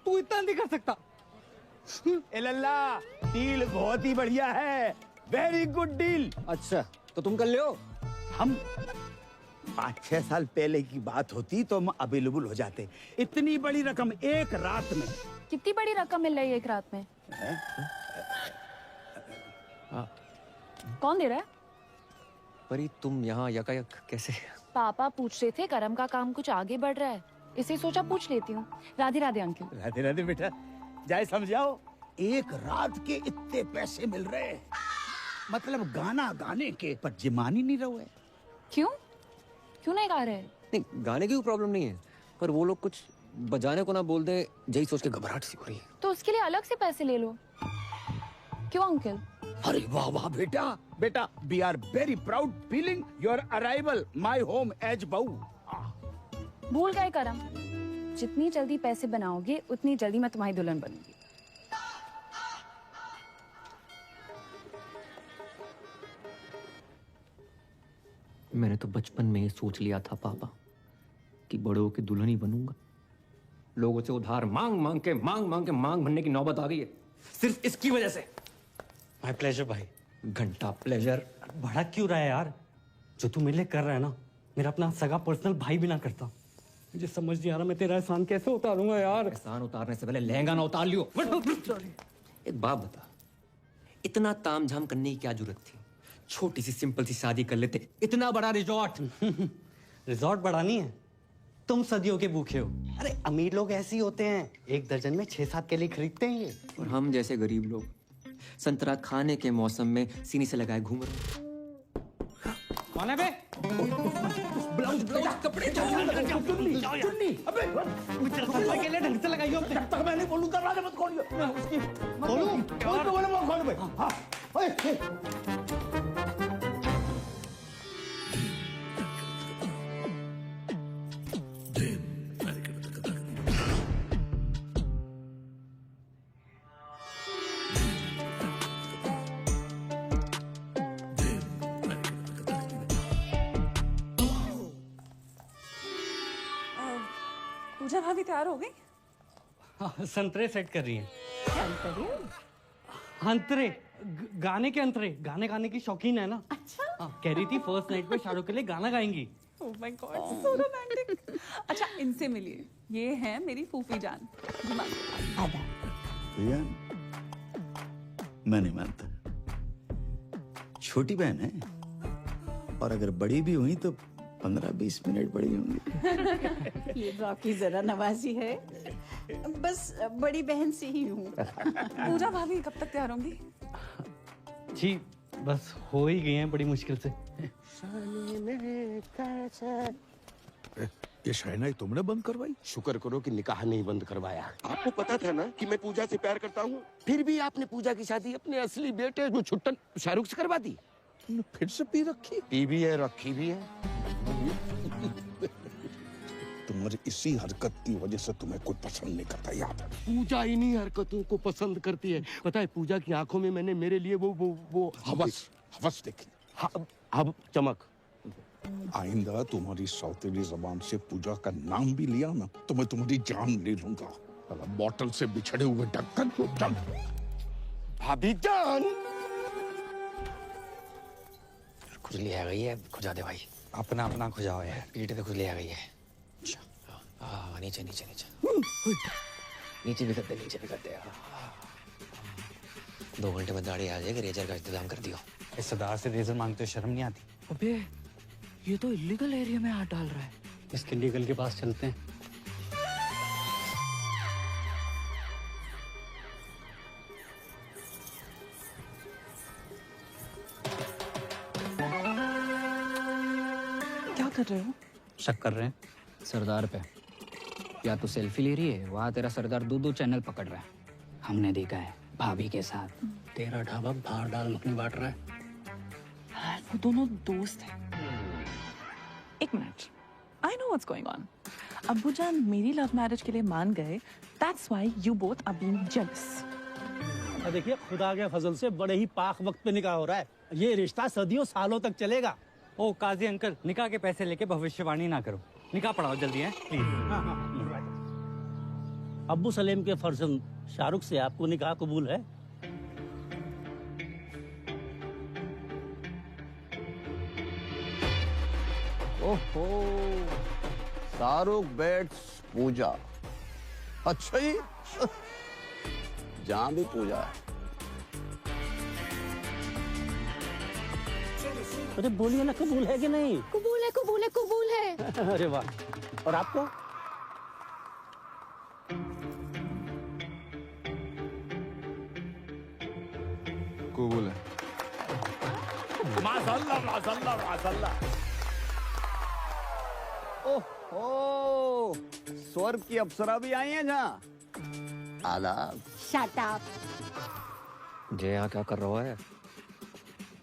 तू इतना नहीं कर सकता। ए लल्ला, डील बहुत ही बढ़िया है, वेरी गुड डील। अच्छा तो तुम कर लो। हम 5-6 साल पहले की बात होती तो हम अवेलेबल हो जाते। इतनी बड़ी रकम एक रात में। कितनी बड़ी रकम मिल रही है एक रात में? कौन दे रहा है? परी तुम यहाँ यकायक कैसे? पापा पूछ रहे थे करम का काम कुछ आगे बढ़ रहा है, इसे सोचा पूछ लेती हूँ। राधे राधे अंकल। राधे राधे बेटा, जाए समझाओ। एक रात के इतने पैसे मिल रहे हैं, मतलब गाना गाने के, पर जिमान ही नहीं रहे। क्यों नहीं गा रहे? नहीं, गाने की प्रॉब्लम नहीं है, पर वो लोग कुछ बजाने को ना बोल दे, यही सोच के घबराहट सी हो रही है। तो उसके लिए अलग से पैसे ले लो। क्यों अंकल? अरे वाह वाह बेटा, बेटा we are very proud feeling your arrival my home as बहू। भूल गए करम, जितनी जल्दी पैसे बनाओगे उतनी जल्दी मैं तुम्हारी दुल्हन बनूंगी। मैंने तो बचपन में ही सोच लिया था पापा कि बड़ों की दुल्हन ही बनूंगा। लोगों से उधार मांग मांग के मांग भरने की नौबत आ गई है, सिर्फ इसकी वजह से। माय प्लेजर भाई। घंटा प्लेजर। बड़ा क्यों रहा है यार? जो तू मेरे लिए कर रहा है ना, मेरा अपना सगा पर्सनल भाई भी ना करता। मुझे समझ नहीं आ रहा मैं तेरा एहसान कैसे उतारूंगा यार। एहसान उतारने से पहले लहंगा ना उतार लियो। एक बात बता, इतना तामझाम करने की क्या जरूरत थी? छोटी सी सिंपल सी शादी कर लेते। इतना बड़ा रिजॉर्ट रिजॉर्ट बड़ा नहीं है, तुम सदियों के भूखे हो। अरे अमीर लोग ऐसे ही होते हैं, 1 दर्जन में 6-7 केले खरीदते हैं ये। और हम जैसे गरीब लोग संतरा खाने के मौसम में सीनी से लगाए घूम रहे हैं। कौन है बे? ब्लाउज कपड़े चुन्नी अबे केले ढंग से लगाइयो। जब तक मैं नहीं बोलूं दरवाजा मत खोलियो। मैं उसकी बोलूं बोले मत खोल बे। हां ओए पूजा भाभी तैयार हो गई? हाँ, संतरे सेट कर रही हैं। अंतरे गाने के अंतरे, गाने गाने की शौकीन है ना। अच्छा। कह रही थी फर्स्ट नाइट पे शाहरुख के लिए गाना गाएंगी। Oh my god, so romantic. अच्छा, इनसे मिलिए, ये है मेरी फूफी जान। भैया मैं नहीं मानता, छोटी बहन है और अगर बड़ी भी हुई तो 15-20 मिनट बड़ी होंगी। ये तो आपकी जरा नवाजी है, बस बड़ी बहन से ही हूँ। पूजा भाभी कब तक तैयार होंगी? जी बस हो ही गई हैं बड़ी मुश्किल से। ये शहनाई तुमने बंद करवाई? शुक्र करो कि निकाह नहीं बंद करवाया। आपको पता था ना कि मैं पूजा से प्यार करता हूँ, फिर भी आपने पूजा की शादी अपने असली बेटे जो छुट्टन शाहरुख से करवा दी। फिर से पी रखी? पी भी है, रखी भी है। तुम्हारी इसी हरकत की वजह से तुम्हें कोई पसंद नहीं करता याद है? पूजा इन्हीं हरकतों को पसंद करती है। पता है पूजा की आंखों में मैंने मेरे लिए वो हवस देखी। अब चमक। आइंदा तुम्हारी सौतेली जबान से पूजा का नाम भी लिया ना तो मैं तुम्हारी जान ले लूंगा। बोतल से बिछड़े हुए ढक्कन को चल। भाभी जान खुजली आ गई है, खुजा दे भाई। अपना अपना खुजाओ यार। पीठ पे खुजली आ गई है। नीचे नीचे नीचे नीचे भी करते, नीचे भी करते। 2 घंटे में दाढ़ी आ जाएगी, रेजर का इंतजाम कर दियो। इस सरदार से रेजर मांगते हो शर्म नहीं आती? अबे ये तो इलीगल एरिया में हाथ डाल रहा है। इसके लीगल के पास चलते हैं। क्या कर रहे हो? शक कर रहे हैं सरदार पे। या तो सेल्फी ले रही है, वहाँ तेरा सरदार 2 चैनल पकड़ रहा है। हमने देखा है भाभी के साथ। तेरा ढाबा बाहर डाल मखनी बांट रहा है। वो दोनों दोस्त हैं। एक minute, I know what's going on. अब्बू जान मेरी लव मैरिज के लिए मान गए, that's why you both are being jealous. देखिए खुदा के फजल से बड़े ही पाक वक्त पे निकाह हो रहा है। ये रिश्ता सदियों सालों तक चलेगा। ओ काजी अंकल, निकाह के पैसे लेके भविष्यवाणी ना करो। निकाह पढ़ाओ जल्दी है प्लीज। अब्बू सलेम के फर्जंद शाहरुख से आपको निकाह कबूल है? ओहो, शाहरुख बेट्स पूजा। अच्छा ही जहां भी पूजा है। अरे बोलिए ना, कबूल है कि नहीं? कबूल है, कबूल है, कबूल है। अरे वाह। और आपको? कबूल है। माशाल्लाह माशाल्लाह माशाल्लाह। ओहो, स्वर्ग की अप्सरा भी आई हैं जहाँ। आदाब। Shut up. जय यहाँ क्या कर रहा है?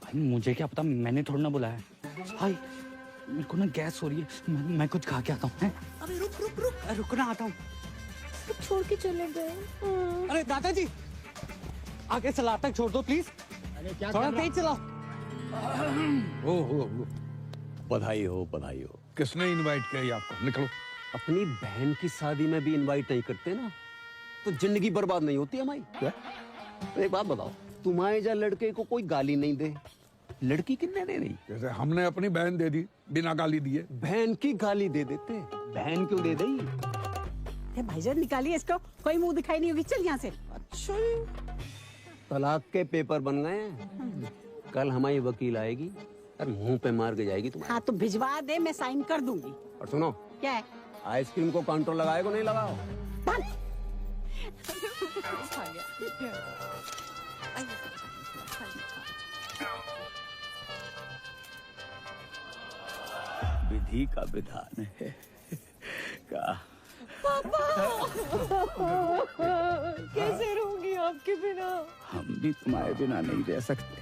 भाई मुझे क्या पता, मैंने थोड़ा ना बुलाया। भाई मेरे को ना गैस हो रही है, मैं कुछ खा के आता हूँ। अबे रुक रुक रुक, रुकना आता हूँ। छोड़ के चले गए। अरे दादाजी आगे सलाद तक छोड़ दो प्लीज। अरे क्या थोड़ा तेज चलाओ। ओहो, बधाई हो, बधाई हो। किसने इनवाइट किया ये आपको? निकलो। अपनी बहन की शादी में भी इनवाइट नहीं करते ना तो जिंदगी बर्बाद नहीं होती हमारी। तो एक बात बताओ, तुम्हारे जा लड़के को कोई गाली नहीं दे, लड़की कितने दे रही? जैसे हमने अपनी बहन दे दी बिना गाली दिए। बहन की गाली दे देते, बहन क्यों दे दी? भाईजान निकालिए इसको, कोई मुंह दिखाई नहीं होगी। चल यहाँ से। अच्छा, तलाक के पेपर बन गए हैं। कल हमारी वकील आएगी और मुंह पे मार के जाएगी तुम्हारे। हाँ तो भिजवा दे, मैं साइन कर दूंगी। और सुनो, क्या है? आइसक्रीम को कंट्रोल लगाए को नहीं लगाओ। विधि का विधान है का। कैसे रहूंगी आपके बिना? हम भी तुम्हारे बिना नहीं रह सकते।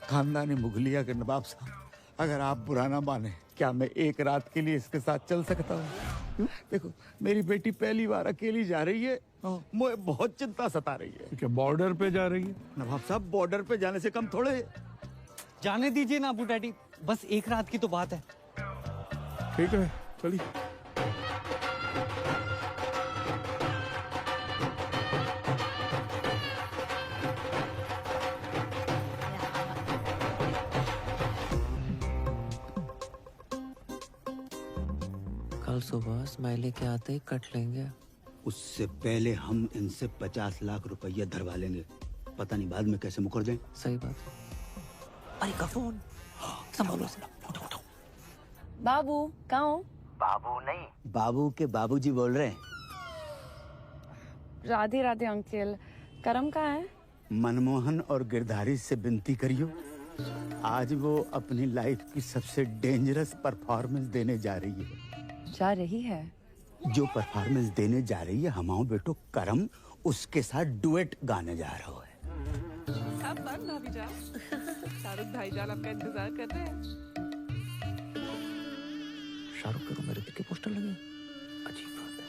खानदानी मुगलिया के नवाब साहब, अगर आप बुरा ना माने, क्या मैं एक रात के लिए इसके साथ चल सकता हूँ? देखो, मेरी बेटी पहली बार अकेली जा रही है, मुझे बहुत चिंता सता रही है। क्या बॉर्डर पे जा रही है? नवाब साहब, बॉर्डर पे जाने से कम थोड़े। जाने दीजिए ना अबू डैडी, बस एक रात की तो बात है। ठीक है, चलिए। कल सुबह स्माइली के आते ही कट लेंगे। उससे पहले हम इनसे 50 लाख रुपया धरवा लेंगे। पता नहीं बाद में कैसे मुकर जाए। सही बात। अरे का फोन संभालो। उठो। बाबू कहाँ हो? बाबू नहीं, बाबू के बाबूजी बोल रहे हैं। राधे राधे अंकल। करम कहाँ है? मनमोहन और गिरधारी से विनती करियो, आज वो अपनी लाइफ की सबसे डेंजरस परफॉर्मेंस देने जा रही है। जा रही है? जो परफॉर्मेंस देने जा रही है, हमाओ बेटो करम उसके साथ डुएट गाने जा रहा है। सब बंद भाभी जान। शाहरुख भाईजान आपका इंतजार कर रहे हैं। शाहरुख के रूम में ऋतिक के पोस्टर लगे। अजीब बात है।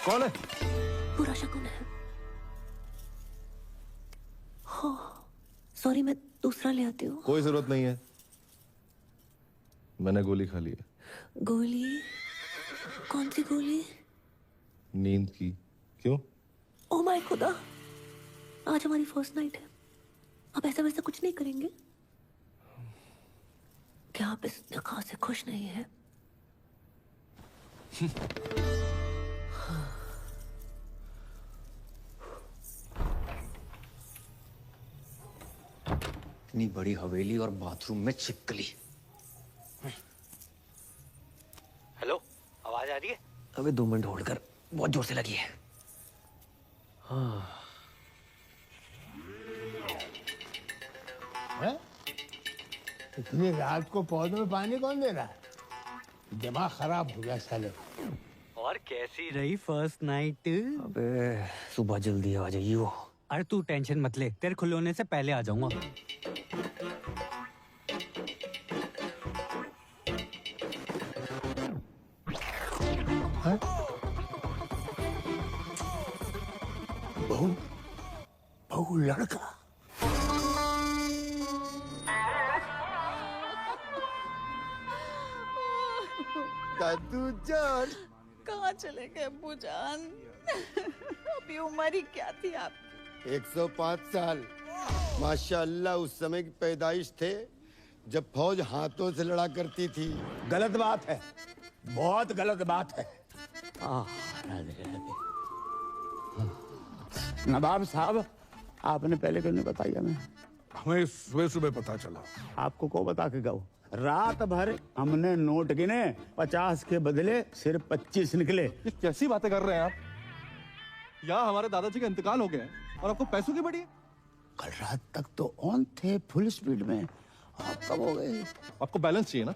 कौन है? बुरा शकुन है। हो सॉरी, मैं दूसरा ले आती हूँ। कोई जरूरत नहीं है, मैंने गोली खा ली है। गोली? कौन सी गोली? नींद की। क्यों? ओ माय खुदा, आज हमारी फर्स्ट नाइट है। आप ऐसा वैसा कुछ नहीं करेंगे? क्या आप इस निकाह से खुश नहीं हैं? इतनी बड़ी हवेली और बाथरूम में छिपकली। हेलो, आवाज आ रही है? अबे 2 मिनट होल्ड कर, बहुत जोर से लगी है। हाँ। इतनी रात को पौधों में पानी कौन दे रहा है? दिमाग खराब हो गया साले। और कैसी रही फर्स्ट नाइट? अबे सुबह जल्दी आ जाइयो। अरे तू टेंशन मत ले, तेरे खुले होने से पहले आ जाऊंगा। बहू लड़का। दादू जान, कहाँ चले गए अब्बू जान? अभी उम्र ही क्या थी आपकी? 105 साल। माशाअल्लाह, उस समय की पैदाइश थे जब फौज हाथों से लड़ा करती थी। गलत बात है, बहुत गलत बात है। नवाब साहब, आपने पहले क्यों नहीं बताया? हमें सुबह सुबह पता चला। आपको को बता के गए? रात भर हमने नोट गिने, 50 के बदले सिर्फ 25 निकले। ये कैसी बातें कर रहे हैं आप? यहाँ हमारे दादाजी का इंतकाल हो गया है और आपको पैसों की बड़ी है। कल रात तक तो ऑन थे, फुल स्पीड में। आप कब हो गए? आपको बैलेंस चाहिए ना?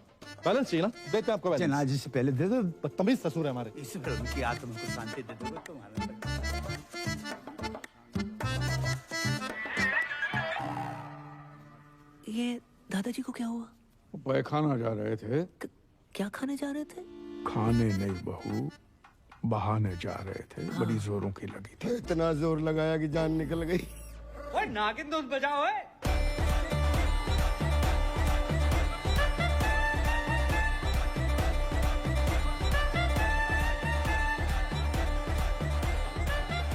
बैलेंस चाहिए ना? देते हैं आपको बैलेंस। जनाजे से पहले दे दो। बदतमीज ससुर है हमारे। इस फिल्म की आत्मा को शांति दे दो तुम्हारा। ये दादाजी को क्या हुआ? पैखाना जा रहे थे। क्या खाने जा रहे थे? खाने नहीं बहू, बहाने जा रहे थे। बड़ी जोरों की लगी थी। इतना जोर लगाया कि जान निकल गई। ओए नागिन दोस्त बजाओ।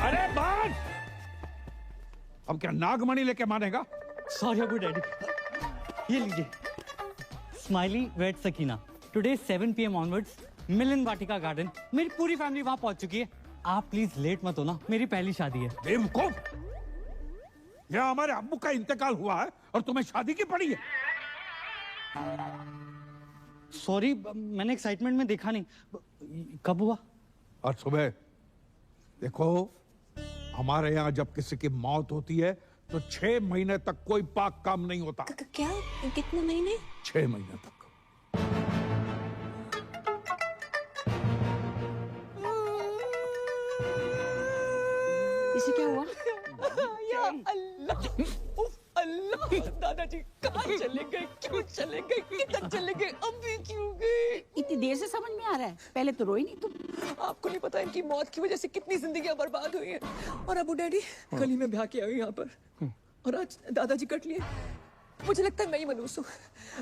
अरे बात! अब क्या नागमणि लेके मानेगा? सॉरी अबू डैडी, ये लीजिए। Smiley weds Sakina, today 7 PM onwards Milan Vatika garden. मेरी पूरी फैमिली वहां पहुंच चुकी है। आप प्लीज लेट मत हो ना, मेरी पहली शादी है। बेवकूफ, यह हमारे अब्बू का इंतकाल हुआ है और तुम्हें शादी की पड़ी है। सॉरी, मैंने एक्साइटमेंट में देखा नहीं। कब हुआ? और सुबह। देखो, हमारे यहाँ जब किसी की मौत होती है तो 6 महीने तक कोई पाक काम नहीं होता। क्या? कितने महीने? 6 महीने तक। इसे क्या हुआ? या अल्लाह, उफ अल्लाह, दादाजी कहाँ चले गए? क्यों चले गए? किधर चले गए? अभी क्यों गए? इतनी देर से समझ में आ रहा है, पहले तो रोई नहीं तुम। आपको नहीं पता इनकी मौत की वजह से कितनी जिंदगियां बर्बाद हुई हैं। और अबू डैडी कल ही मैं ब्याह के आई यहाँ पर, और आज दादाजी कट लिए। मुझे लगता है मैं ही मनूस हूँ,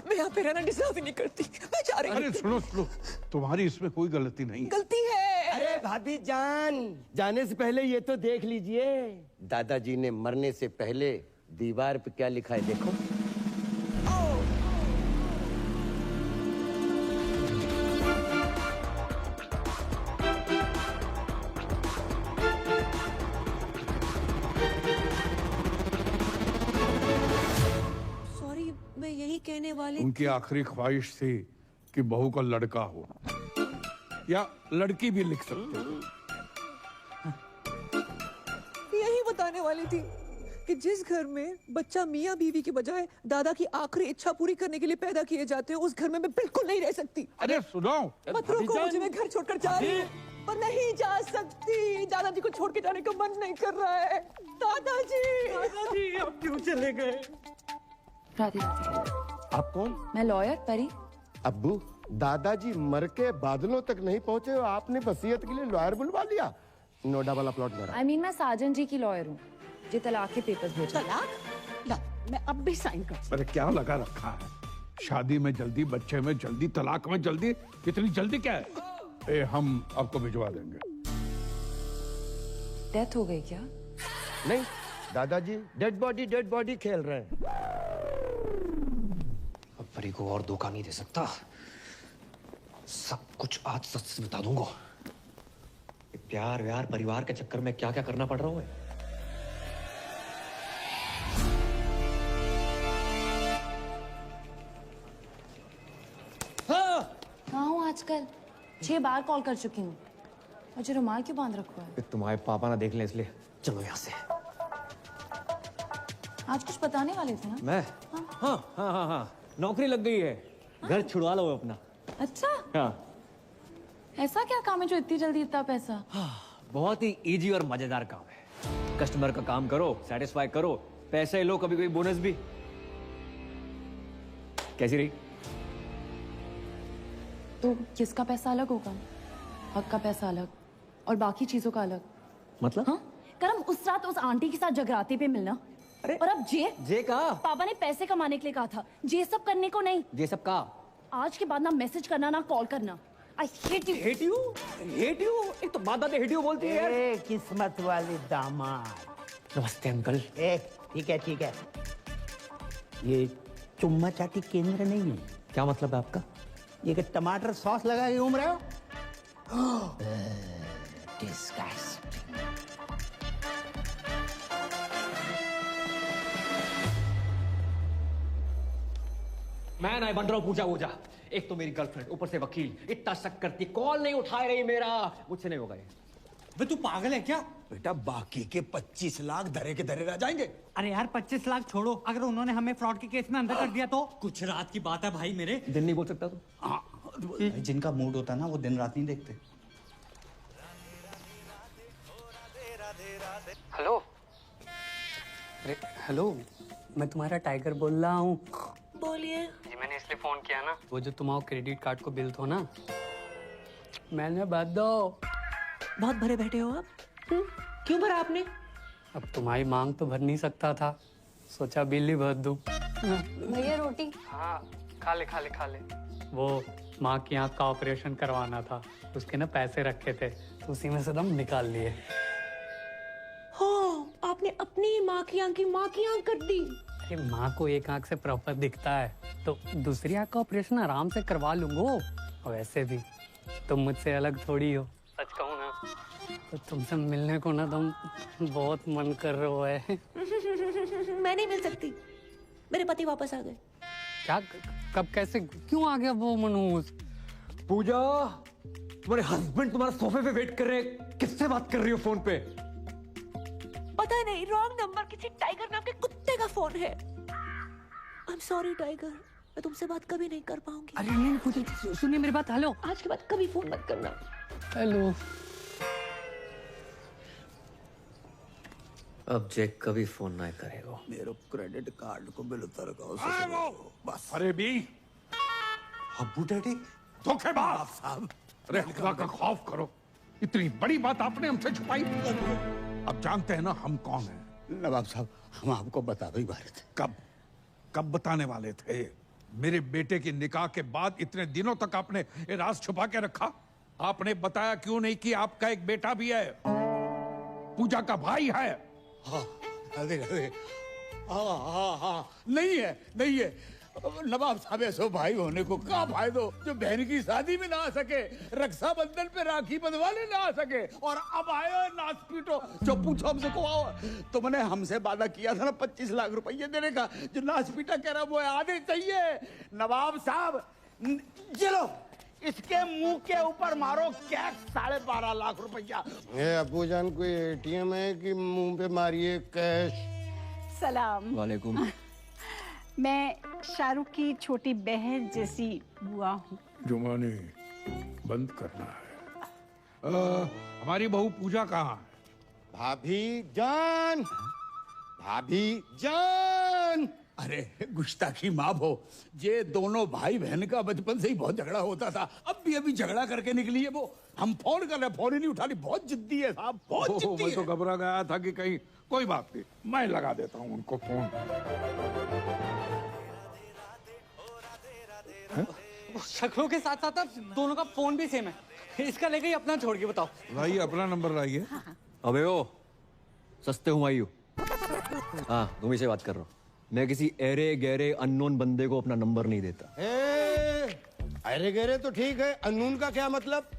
मैं यहाँ पे रहना डिजर्व ही नहीं करती। मैं जा रही हूँ। अरे सुनो सुनो, तुम्हारी इसमें कोई गलती नहीं है। गलती है। अरे भाभी जान, जाने से पहले ये तो देख लीजिए, दादाजी ने मरने से पहले दीवार पे क्या लिखा है, देखो। सॉरी, मैं यही कहने वाली। उनकी आखिरी ख्वाहिश थी कि बहू का लड़का हो, या लड़की भी लिख सकते हो। यही बताने वाली थी कि जिस घर में बच्चा मियाँ बीवी के बजाय दादा की आखिरी इच्छा पूरी करने के लिए पैदा किए जाते हैं, उस घर में मैं बिल्कुल नहीं रह सकती। अरे सुनो, मत रोको मुझे, मैं घर छोड़कर जा रही हूँ, पर नहीं जा सकती। दादाजी को छोड़ के जाने का मन नहीं कर रहा है। दादाजी, दादाजी आप क्यों चले गए? राधे राधे। आप कौन? मैं लॉयर परी। अब्बू, दादाजी मर के बादलों तक नहीं पहुंचे और आपने वसीयत के लिए लॉयर बुलवा लिया। नोएडा वाला प्लॉट मेरा। I mean, मैं साजन जी की लॉयर हूँ, जो तलाक के पेपर्स भेजा। तलाक? ला, मैं अब भी साइन कर। अरे क्या लगा रखा है? शादी में जल्दी, बच्चे में जल्दी, तलाक में जल्दी, इतनी जल्दी क्या है? हम आपको भिजवा देंगे। डेथ हो गई क्या? नहीं, दादाजी डेड बॉडी खेल रहे हैं। अब परी को और धोखा नहीं दे सकता, सब कुछ आज सच से बता दूंगा। प्यार व्यार परिवार के चक्कर में क्या क्या करना पड़ रहा है। कहाँ हूँ आजकल? 6 बार कॉल कर चुकी हूँ। मुझे रुमाल क्यों बांध रखा है? तुम्हारे पापा ना देख ले इसलिए। चलो यहाँ से। आज कुछ बताने वाले थे ना? मैं? हाँ, नौकरी लग गई है। घर छुड़वा लो अपना। अच्छा, हाँ। ऐसा क्या काम है जो इतनी जल्दी इतना पैसा? बहुत ही इजी और मजेदार काम है। कस्टमर का काम करो, सेटिस्फाई करो, पैसे लो, कभी कभी बोनस भी। कैसी रही? तो किसका पैसा अलग होगा? हक का पैसा अलग और बाकी चीजों का अलग। मतलब? हाँ? करम उस रात उस आंटी के साथ जगराते पे मिलना। और अब जे का? पापा ने पैसे कमाने के लिए कहा था, जे सब करने को नहीं। ये सब का? आज के बाद ना मैसेज करना ना कॉल करना। I hate you. Hate you? Hate you? एक तो बात बात hate you बोलती है यार। किस्मत वाले दामाद। नमस्ते अंकल। ठीक है। ये चुम्मा चाटी केंद्र नहीं है। क्या मतलब है आपका? ये कि टमाटर सॉस लगा के घूम रहे हो? Disgusting. मैं नहीं बन रहा हूँ पूजा वूजा। एक तो मेरी गर्लफ्रेंड, ऊपर से वकील, इतना शक करती, कॉल नहीं उठा रही मेरा। मुझसे नहीं होगा ये। तू पागल है क्या? बेटा बाकी के 25 लाख धरे के धरे रह जाएंगे। अरे यार 25 लाख छोड़ो, अगर उन्होंने हमें फ्रॉड के केस में अंदर कर दिया तो? कुछ रात की बात है भाई मेरे। दिन नहीं बोल सकता तू? जिनका मूड होता है ना वो दिन रात नहीं देखते। हेलो। अरे हेलो, मैं तुम्हारा टाइगर बोल रहा हूँ। बोलिए। जी मैंने इसलिए फोन किया ना, वो जो तुम्हारा क्रेडिट कार्ड को बिल था ना, मैंने भर दो। बहुत भरे बैठे हो आप? क्यों भरा आपने? अब तुम्हारी मांग तो भर नहीं सकता था, सोचा बिल ही भर दूं। भैया रोटी। हाँ खा ले। वो माँ की आँख का ऑपरेशन करवाना था, उसके ना पैसे रखे थे, तो उसी में से दम निकाल लिए। हो, आपने अपनी माँ की आँख कर दी। अरे माँ को एक आँख से प्रॉपर दिखता है, तो दूसरी आँख का ऑपरेशन आराम से करवा लूंगा। और वैसे भी तुम मुझसे अलग थोड़ी हो, सच कहूँ ना। तो तुमसे मिलने को ना तुम बहुत मन कर रहा है। मैं नहीं मिल सकती, मेरे पति वापस आ गए। क्या? कब? कैसे? क्यों आ गया वो मनोज? पूजा, तुम्हारे हस्बैंड तुम्हारे सोफे पे वेट कर रहे हैं। किससे बात कर रही हो फोन पे? पता नहीं, रॉन्ग नंबर, किसी टाइगर नाम के कुत्ते का फोन है। आई एम सॉरी टाइगर, मैं तुमसे बात कभी नहीं कर पाऊंगी। अरे नहीं पूजा, सुनिए मेरी बात। हेलो, आज के बाद कभी फोन मत करना। हेलो। अब जैक कभी फोन ना करेगा। मेरे क्रेडिट कार्ड को बिल उतर बस। अरे बी अब्बू डैडी धोखेबाज साहब, अरे खुदा का खौफ करो, इतनी बड़ी बात आपने हमसे छुपाई। अब जानते हैं ना हम कौन हैं। नवाब साहब, हम आपको बता भी रहे थे। कब बताने वाले थे? मेरे बेटे की निकाह के बाद इतने दिनों तक आपने ये राज छुपा के रखा। आपने बताया क्यों नहीं कि आपका एक बेटा भी है, पूजा का भाई है। हाँ, अरे हाँ, नहीं है नवाब साहब, ऐसो भाई होने को क्या फायदो जो बहन की शादी में ना आ सके, रक्षाबंधन पे राखी बंधवाने ना आ सके, और अब आयो नाच पीटो। जो पूछो हमसे को आओ, तो मैंने हमसे वादा किया था ना 25 लाख रुपये देने का। जो नाच पीटा कह रहा वो आधे चाहिए। नवाब साहब, चलो इसके मुंह के ऊपर मारो कैश 12.5 लाख रुपया। अबू जान कोई एटीएम है कि मुंह पे मारिए कैश? सलाम। वालेकुम। मैं शाहरुख की छोटी बहन जैसी बुआ हूँ। जुमानी बंद करना है। हमारी बहू पूजा कहाँ है? भाभी जान। अरे गुस्ताखी माफ हो, ये दोनों भाई बहन का बचपन से ही बहुत झगड़ा होता था। अब भी अभी झगड़ा करके निकली है वो। हम फोन कर रहे, फोन ही नहीं उठा रही। बहुत जिद्दी है साहब, बहुत जिद्दी मैं तो घबरा गया था कि कहीं। कोई बात नहीं, मैं लगा देता हूँ उनको फोन। शक्लों के साथ साथ दोनों का फोन भी सेम है। इसका लेके ही अपना छोड़ के बताओ। लाइए अपना नंबर लाइए। अबे ओ सस्ते हूँ आई हूँ। हाँ, तुम से बात कर रहा हूँ। मैं किसी एरे गहरे अननोन बंदे को अपना नंबर नहीं देता। अरे गहरे तो ठीक है, अनून का क्या मतलब?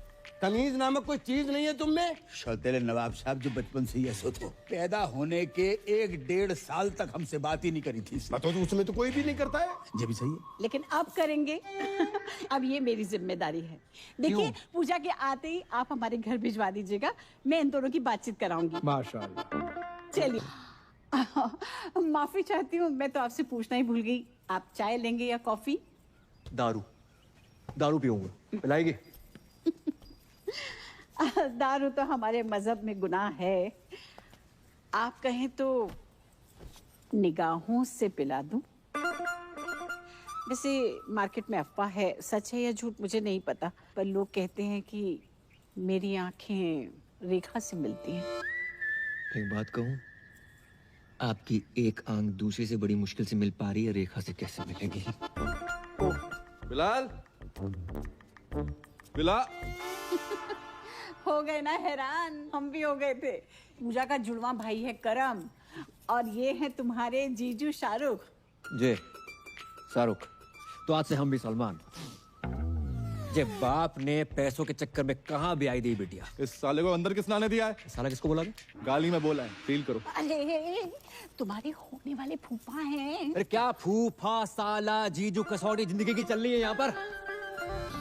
तमीज नामक कोई चीज नहीं है तुम में? शौतेले नवाब साहब जो बचपन से ही ऐसे थे, पैदा होने के 1-1.5 साल तक हमसे बात ही नहीं करी थी। तो उसमें तो कोई भी नहीं करता है। ये भी सही है, लेकिन अब करेंगे। अब ये मेरी जिम्मेदारी है। देखिए, पूजा के आते ही आप हमारे घर भिजवा दीजिएगा। मैं इन दोनों की बातचीत कराऊंगी। माशाल्लाह। चलिए, माफी चाहती हूँ, मैं तो आपसे पूछना ही भूल गई। आप चाय लेंगे या कॉफी? दारू पीऊंगा। पिलाएगी? दारू तो हमारे मजहब में गुनाह है। आप कहें तो निगाहों से पिला दूं। वैसे मार्केट में अफवाह है, सच है या झूठ मुझे नहीं पता, पर लोग कहते हैं कि मेरी आंखें रेखा से मिलती हैं। एक बात कहूं, आपकी एक आंख दूसरे से बड़ी मुश्किल से मिल पा रही है, रेखा से कैसे मिलेगी? बिलाल, हो गए ना हैरान? हम भी हो गए थे। पूजा का जुड़वा भाई है करम, और ये है तुम्हारे जीजू शाहरुख। जे शाहरुख, तो आज से हम भी सलमान। जे बाप ने पैसों के चक्कर में कहाँ भी आई दी बिटिया। इस साले को अंदर किसने आने दिया है? साला किसको बोला? गाली में बोला है, फील करो। अरे तुम्हारे होने वाले फूफा हैं। अरे क्या फूफा, साला, जीजू, कसौटी जिंदगी की चल रही है यहाँ पर।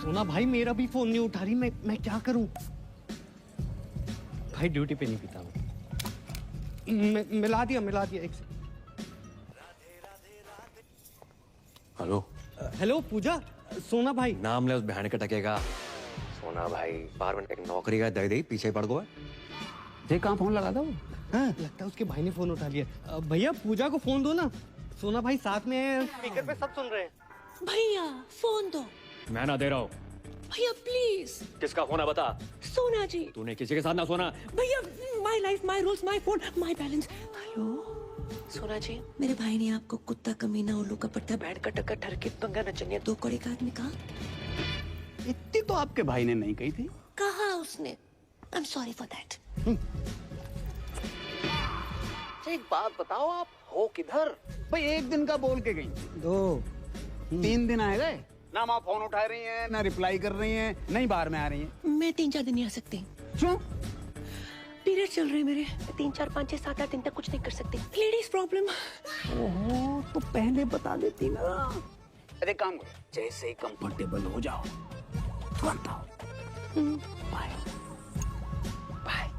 सोना भाई मेरा भी फोन नहीं उठा रही। मैं क्या करूं? भाई ड्यूटी पे नहीं पीता मैं। मिला दिया एक से। हेलो पूजा, सोना भाई। नाम ले उस बहन के टकेगा। सोना भाई बाहर में एक नौकरी का दे दे, पीछे पड़ गए। देख कहाँ फोन लगा था वो। हाँ, लगता है उसके भाई ने फोन उठा लिया। भैया पूजा को फोन दो ना। सोना भाई साथ में है, स्पीकर पे सब सुन रहे हैं। भैया फोन दो। मैं ना दे रहा हूँ। भैया प्लीज। किसका फोन है बता? सोना जी। तूने किसी के साथ ना सोना। भैया, my life, my rules, my phone, my balance. Hello सोना जी, मेरे भाई ने आपको कुत्ता, कमीना, उल्लू का पट्टा, बैठ का टक्कर, ठरके, पंगा, नचनिया, 2 कौड़ी का आदमी कहा? इतनी तो आपके भाई ने नहीं कही थी। कहा उसने? I am sorry for that. एक बात बताओ, आप हो किधर? भाई 1 दिन का बोल के गई, 2 3 दिन आए गए ना। माँ फोन उठा रही हैं, ना रिप्लाई कर रही हैं, नहीं बाहर में आ रही हैं। मैं 3-4 दिन नहीं आ सकती। क्यों? पीरियड चल रहे हैं मेरे। 3, 4, 5, 6, 7, 8 दिन तक कुछ नहीं कर सकती। Ladies problem. ओहो, तो पहले बता देती ना। अरे काम करो, जैसे ही कंफर्टेबल हो जाओ तुरंत आओ। Bye bye.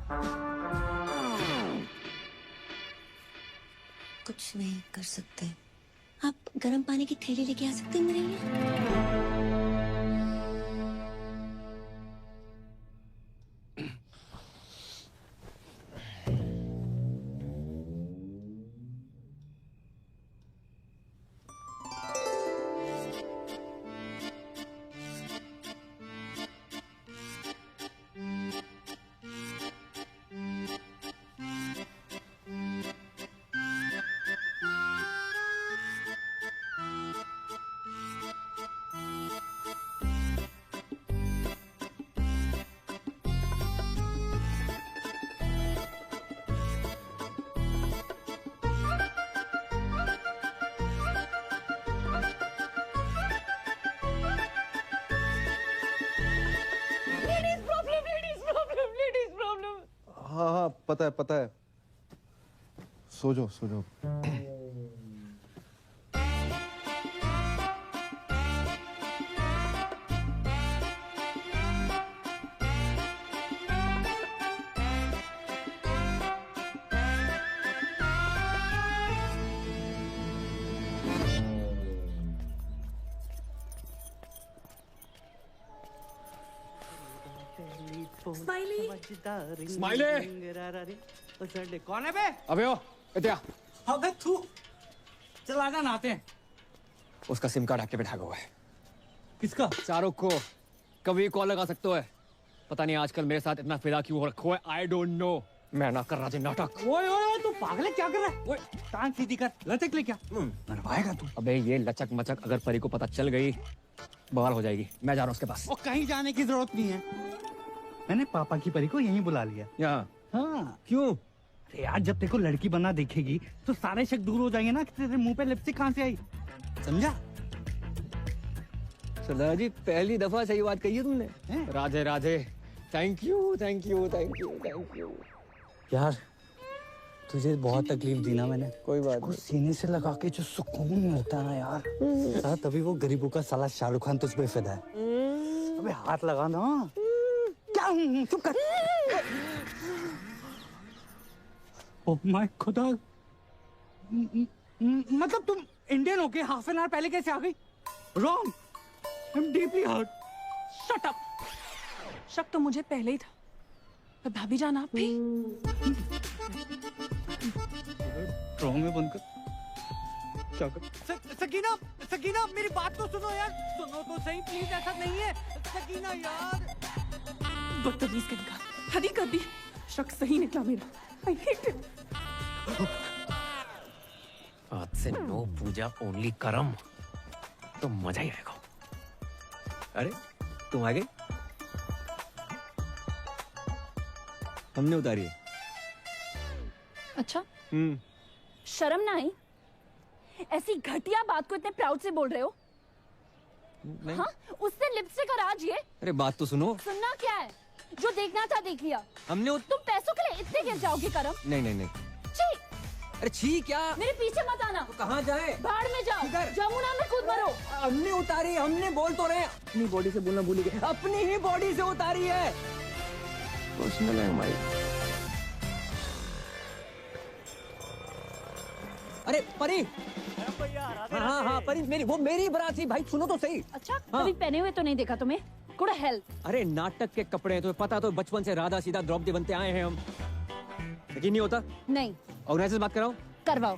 कुछ नहीं कर सकते। आप गर्म पानी की थैली लेके आ सकते हैं मेरे लिए? हाँ हाँ पता है। सो जाओ सो जाओ। स्माइली! कौन है बे? अबे ओ इधर। अबे तू चल आजा नहाते हैं। उसका सिम कार्ड आपके पे ढागा हुआ है। किसका? शाहरुख को कभी कॉल लगा सकते हो है। पता नहीं आजकल मेरे साथ इतना फिदा क्यों हो रखा है। I don't know. मैं ना कर रहा नाटक। ओए ओए तू पागल है, क्या कर रहा है? ओए टांग सीधी कर, लचक ले क्या? मरवाएगा तू। अबे ये लचक मचक अगर परी को पता चल गई बवाल हो जाएगी। मैं जा रहा हूँ उसके पास। और कहीं जाने की जरूरत नहीं है। मैंने पापा की परी को यहीं बुला लिया। यहाँ? हाँ। क्यों? अरे यार जब तेरे को लड़की बना देखेगी तो सारे शक दूर हो जाएंगे ना कि तेरे मुंह पे लिपस्टिक कहाँ से आई। समझा? सरदार जी पहली दफा सही बात कही है तुमने। Radhe Radhe. Thank you thank you thank you thank you. यार तुझे बहुत तकलीफ दी ना मैंने। कोई बात नहीं। सीने से लगा के जो सुकून मिलता है ना यार, साला तभी वो गरीबों का साला शाहरुख खान तुझ पे फिदा है। अबे हाथ लगा ना। क्या? चुप कर। ओह माय खुदा। मतलब तुम इंडियन होके हाफ एन आवर पहले कैसे आ गई? Wrong. I am deeply hurt. Shut up. शक तो मुझे पहले ही था, पर भाभी जान आप भी। ड्रॉ में बंद कर। क्या कर? सकीना सकीना मेरी बात तो सुनो यार। सुनो तो सही प्लीज, ऐसा नहीं है सकीना यार। बदतमीज कहेगा। हद ही कर दी। शक सही निकला मेरा। I hate it. आज से नो पूजा ओनली करम। तो मजा ही आएगा। अरे तुम आ गई? हमने उतारी है। अच्छा शर्म ना आई? ऐसी घटिया बात को इतने प्राउड से बोल रहे हो? हाँ उससे लिपस्टिक और आज ये। अरे बात तो सुनो। सुनना क्या है? जो देखना था देख लिया। हमने तुम पैसों के लिए इतने गिर जाओगे करम? नहीं। छी! अरे छी क्या? मेरे पीछे मत आना। तो कहाँ जाए? बाढ़ में जाओ। जमुना में कूद मरो। हमने उतारी, हमने बोल तो रहे हैं। अपनी बॉडी से बोलना भूल गए। अपनी ही बॉडी से उतारी है। पर्सनल है हमारी। अरे परी। हाँ परी मेरी, वो मेरी बराती। भाई सुनो तो सही। अच्छा कभी पहने हुए तो नहीं देखा तुम्हें? Good health. अरे नाटक के कपड़े हैं, तुम्हें पता तो बचपन से राधा सीधा द्रौपदी बनते आए हैं हम। यकीन नहीं होता? नहीं। ऑर्गेनाइजर बात कराओ। करवाओ।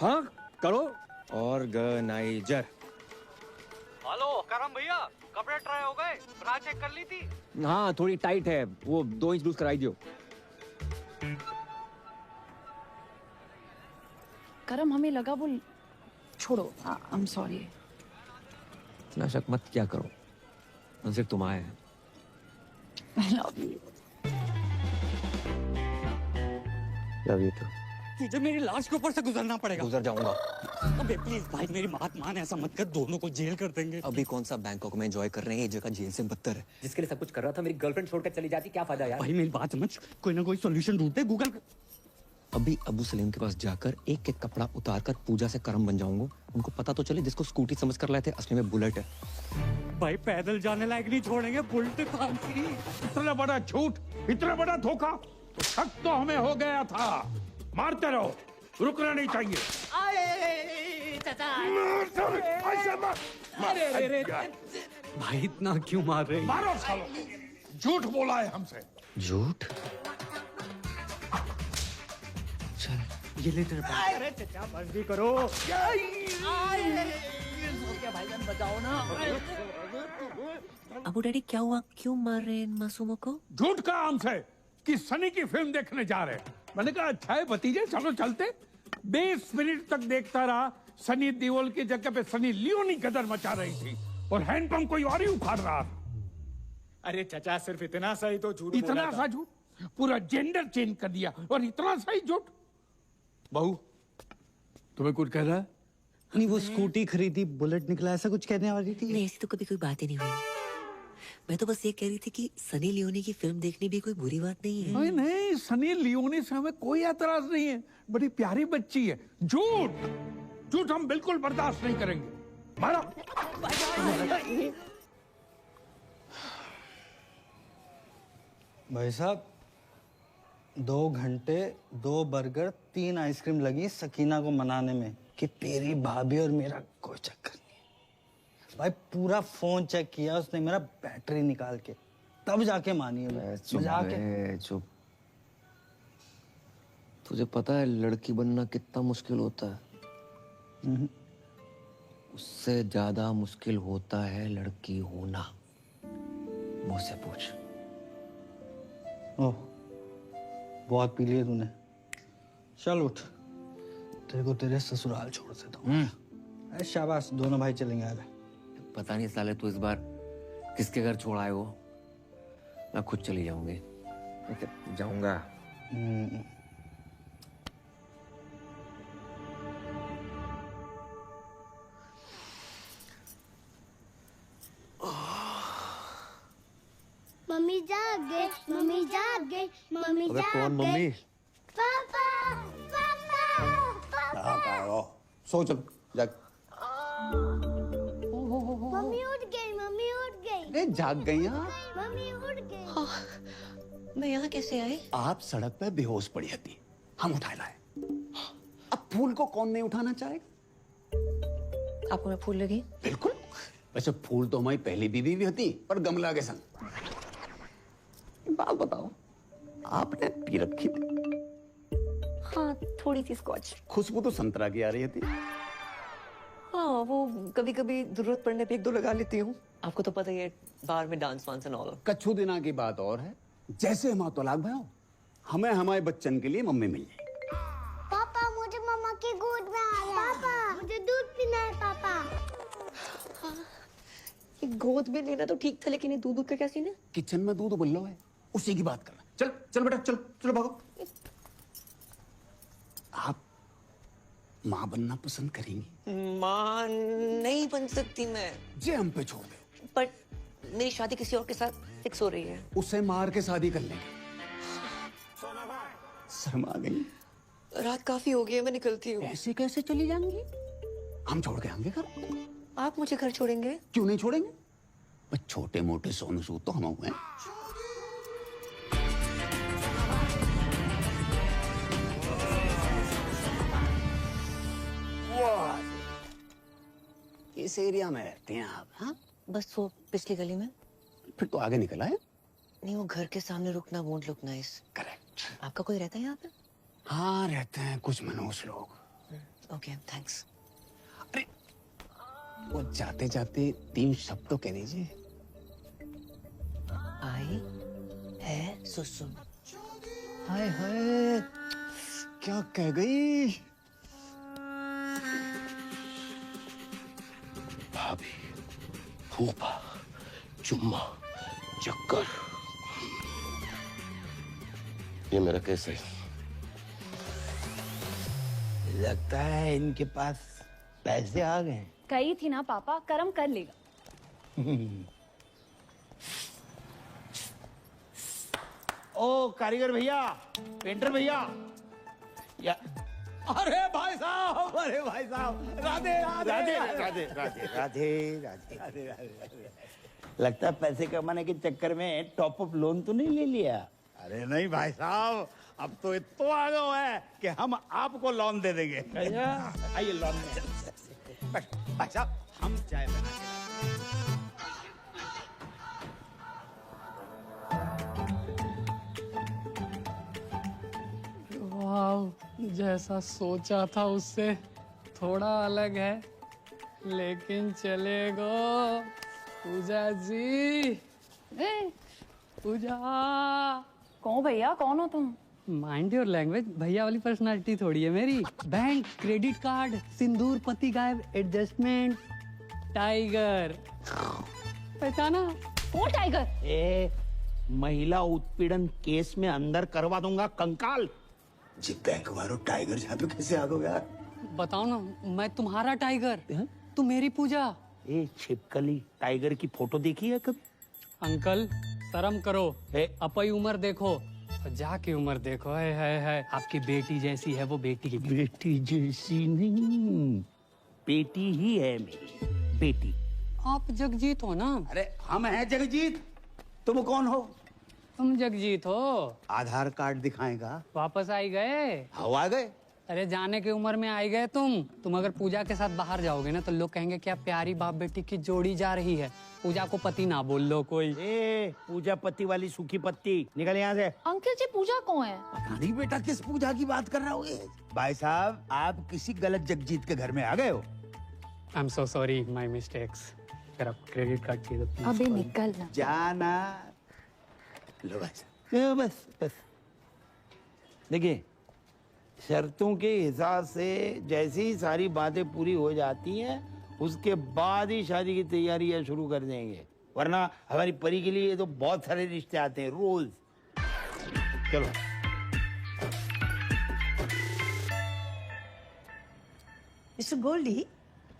हाँ करो। ऑर्गेनाइजर। हेलो करम भैया, कपड़े ट्राई हो गए? ब्रा चेक कर ली थी? हाँ थोड़ी टाइट है, वो 2 इंच लूज कराई दियो। करम हमें लगा वो छोड़ो। I am sorry. इतना शक मत क्या करो, मंजिल तुम आए हैं। I love you. Love you too. तुझे मेरी लाश के ऊपर से गुजरना पड़ेगा। गुजर जाऊंगा। अबे प्लीज भाई मेरी बात मान, ऐसा मत कर, दोनों को जेल कर देंगे। अभी कौन सा बैंकॉक में एंजॉय कर रहे हैं, ये जगह जेल से बदतर है। जिसके लिए सब कुछ कर रहा था मेरी गर्लफ्रेंड छोड़कर चली जाती, क्या फायदा यार। भाई मेरी बात समझ, कोई ना कोई सॉल्यूशन ढूंढते, गूगल कर। अभी अबू सलीम के पास जाकर एक एक कपड़ा उतार कर पूजा से करम बन जाऊंगा। उनको पता तो चले जिसको स्कूटी समझ कर लाए थे असली में बुलेट है। भाई पैदल जाने लायक नहीं छोड़ेंगे, बुलेट कौन सी। इतना बड़ा झूठ, इतना बड़ा धोखा, तो शक तो हमें हो गया था। मारते रहो, रुकना नहीं चाहिए। भाई इतना क्यों मार रहे हैं? मारो सालो, झूठ बोला है हमसे। झूठ? चल ये ले तेरे पास। अरे चचा बस भी करो। भाईजान बचाओ ना। अबू डैडी क्या हुआ, क्यों मार रहे हैं इन मासूमों को? झूठ कहा हमसे कि सनी की फिल्म देखने जा रहे हैं। मैंने कहा अच्छा है भतीजे, चलो चलते। 20 मिनट तक देखता रहा, सनी देओल की जगह पे सनी लियोनी गदर मचा रही थी और हैंडपंप कोई और ही उखाड़ रहा था। अरे चचा सिर्फ इतना सा ही तो झूठ बोला इतना था। सा झूठ, पूरा जेंडर चेंज कर दिया और इतना सा ही झूठ। बहू तुम्हें कुछ कह रहा है? नहीं वो स्कूटी खरीदी, बुलेट निकला, ऐसा कुछ कहने वाली थी। नहीं ऐसी तो कभी कोई बात ही नहीं हुई। मैं तो बस ये कह रही थी कि सनी लियोनी की फिल्म देखनी भी कोई बुरी बात नहीं है। नहीं नहीं, सनी लियोनी से हमें कोई एतराज नहीं है, बड़ी प्यारी बच्ची है। झूठ झूठ हम बिल्कुल बर्दाश्त नहीं करेंगे। मारो। भाई साहब 2 घंटे 2 बर्गर 3 आइसक्रीम लगी सकीना को मनाने में कि तेरी भाभी और मेरा कोई चक्कर नहीं है। भाई पूरा फोन चेक किया उसने मेरा, बैटरी निकाल के, तब जाके मानी है। चुप। तुझे पता है लड़की बनना कितना मुश्किल होता है? उससे ज्यादा मुश्किल होता है लड़की होना। मुझसे पूछ। ओह बहुत पी लिया तूने, चल उठ, तेरे को तेरे ससुराल छोड़ देता हूँ। अरे शाबाश, दोनों भाई चलेंगे। आ पता नहीं साले तू इस बार किसके घर छोड़ आए हो। मैं खुद चली जाऊंगी। जाऊंगा। मम्मी जाग गए, मम्मी जाग गए, मम्मी अबे जाग कौन गए। मम्मी? पापा पापा पापा। सो चल जाग। मम्मी उठ गई, मम्मी उठ गई। अरे जाग गई आप? मम्मी उठ गई। मैं यहाँ कैसे आई? आप सड़क पे बेहोश पड़ी थी, हम उठा लाए। अब फूल को कौन नहीं उठाना चाहेगा? आपको मैं फूल लगी? बिल्कुल। वैसे फूल तो हमारी पहली बीवी भी होती, पर गमला के संग। बात बताओ, आपने पी रखी थी? हाँ थोड़ी सी स्कॉच। खुशबू तो संतरा की आ रही थी। हाँ वो कभी कभी जरूरत पड़ने पे 1-2 लगा लेती हूँ। आपको तो पता ही है बाहर में डांस वांस एंड ऑल। कच्छू दिना की बात और है, जैसे हम तलाक भाई हो, हमें हमारे बच्चन के लिए मम्मी मिल जाए। पापा मुझे मम्मा के गोद में आया। पापा मुझे दूध पीना है। पापा ये गोद में लेना तो ठीक था, लेकिन ये दूध का क्या सीन है? किचन में दूध उबल है, उसी की बात करना। चल चल बेटा, चल चलो भागो। आप माँ बनना पसंद करेंगी? माँ नहीं बन सकती मैं। जे हम पे छोड़ दे। पर मेरी शादी किसी और के साथ फिक्स हो रही है। उसे मार के शादी कर लेंगे। शर्मा गई? रात काफी हो गई है, मैं निकलती हूँ। ऐसे कैसे चली जाएंगी? हम छोड़ के आएंगे घर। आप मुझे घर छोड़ेंगे? क्यों नहीं छोड़ेंगे? बस छोटे मोटे सोनू सूद तो हम हुए। इस एरिया में रहते हैं आप? हाँ बस वो पिछली गली में। फिर तो आगे निकला है। नहीं वो घर के सामने रुकना वोंट लुक नाइस। करेक्ट। आपका कोई रहता है यहाँ पे? हाँ रहते हैं कुछ मनोज लोग। Okay thanks. वो जाते जाते 3 शब्द तो कह दीजिए। आई है सुसुम। हाय हाय क्या कह गई? भाभी, फूफा, चुम्मा, चक्कर। ये मेरा केस है। लगता है इनके पास पैसे आ गए। कही थी ना पापा, कर्म कर लेगा। ओ कारीगर भैया, पेंटर भैया, या अरे भाई साहब, अरे भाई साहब, राधे राधे राधे राधे राधे राधे राधे। लगता है पैसे कमाने के चक्कर में टॉप अप लोन तो नहीं ले लिया? अरे नहीं भाई साहब, अब तो इतना आ गया है कि हम आपको लोन दे देंगे। आइए लोन में। भाई साहब, हम चाय बना के वाह, जैसा सोचा था उससे थोड़ा अलग है, लेकिन चलेगा। पूजा जी, पूजा। कौन भैया, कौन हो तुम? माइंड योर लैंग्वेज, भैया वाली पर्सनालिटी थोड़ी है मेरी। बैंक, क्रेडिट कार्ड, सिंदूर, पति गायब, एडजस्टमेंट, टाइगर। पहचाना? कौन टाइगर? ए, महिला उत्पीड़न केस में अंदर करवा दूंगा कंकाल। जी बैंक मारो, टाइगर यहाँ पे कैसे आ गए यार? बताओ ना, मैं तुम्हारा टाइगर, तुम मेरी पूजा। ए छिपकली, टाइगर की फोटो देखी है कभी? अंकल शर्म करो, अपनी उम्र देखो और जाके उम्र देखो। है आपकी बेटी जैसी है वो बेटी की। बेटी जैसी नहीं, बेटी ही है मेरी बेटी। आप जगजीत हो ना? अरे हम हैं जगजीत, तुम कौन हो? तुम जगजीत हो। आधार कार्ड दिखाएगा। वापस आई गए? हाँ आ गए। अरे जाने की उम्र में आई गए तुम अगर पूजा के साथ बाहर जाओगे ना तो लोग कहेंगे क्या प्यारी बाप बेटी की जोड़ी जा रही है। पूजा को पति ना बोल लो कोई। ए, पूजा पति वाली सूखी पत्ती, निकल यहाँ से। अंकल जी, पूजा कौन है? नहीं बेटा, किस पूजा की बात कर रहा हो? भाई साहब, आप किसी गलत जगजीत के घर में आ गए हो। I am so sorry, my mistakes. अगर आप क्रेडिट कार्ड चाहिए तो please अबे call me. निकल ना। जाना। लो भाई साहब, बस देखिए, शर्तों के हिसाब से जैसे ही सारी बातें पूरी हो जाती हैं, उसके बाद ही शादी की तैयारियां शुरू कर देंगे, वरना हमारी परी के लिए तो बहुत सारे रिश्ते आते हैं रोज। चलो। Mr. Goldie,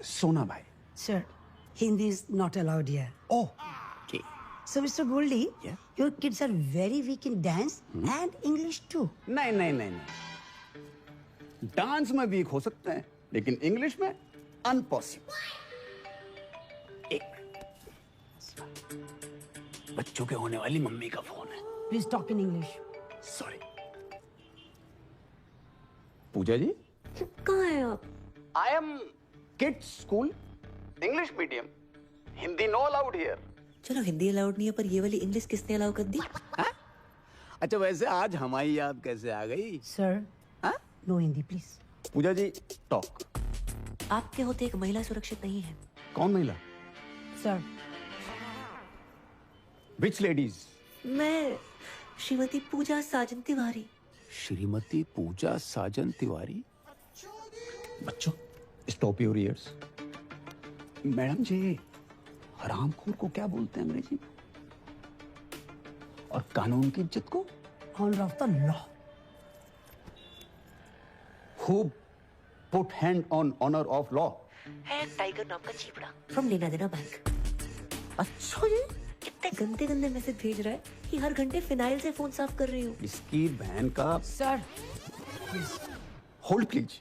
सोना भाई। sir, Hindi is not allowed here. Oh, okay. So, Mr. Goldie, your kids are very weak in dance and English too. नहीं, डांस में वीक हो सकते हैं, लेकिन इंग्लिश में अनपॉसिबल। बच्चों के होने वाली मम्मी का फोन है। Please talk in English. Sorry. Pooja ji, कहाँ हैं आप? I am kids school, English medium, Hindi no allowed here. चलो हिंदी अलाउड नहीं है, पर ये वाली इंग्लिश किसने अलाउ कर दी? अच्छा, वैसे आज हमारी याद कैसे आ गई? Sir, no Hindi, please. Pooja ji, talk. आपके होते एक महिला सुरक्षित नहीं है। कौन महिला? Sir. विच लेडीज? मैं श्रीमती पूजा साजन तिवारी। श्रीमती पूजा साजन तिवारी। बच्चों, स्टॉप योर ईयर्स। मैडम जी, हरामखोर को क्या बोलते हैं अंग्रेजी में? और कानून की इज्जत को? Honor of the law. Who put hand on honor of law? है टाइगर नाम का चीपड़ा फ्रॉम लेना देना बैंक। अच्छा, ये कितने गंदे गंदे मैसेज भेज रहा है कि हर घंटे फिनाइल से फोन साफ कर रही हूँ। इसकी बहन का। Sir, hold please.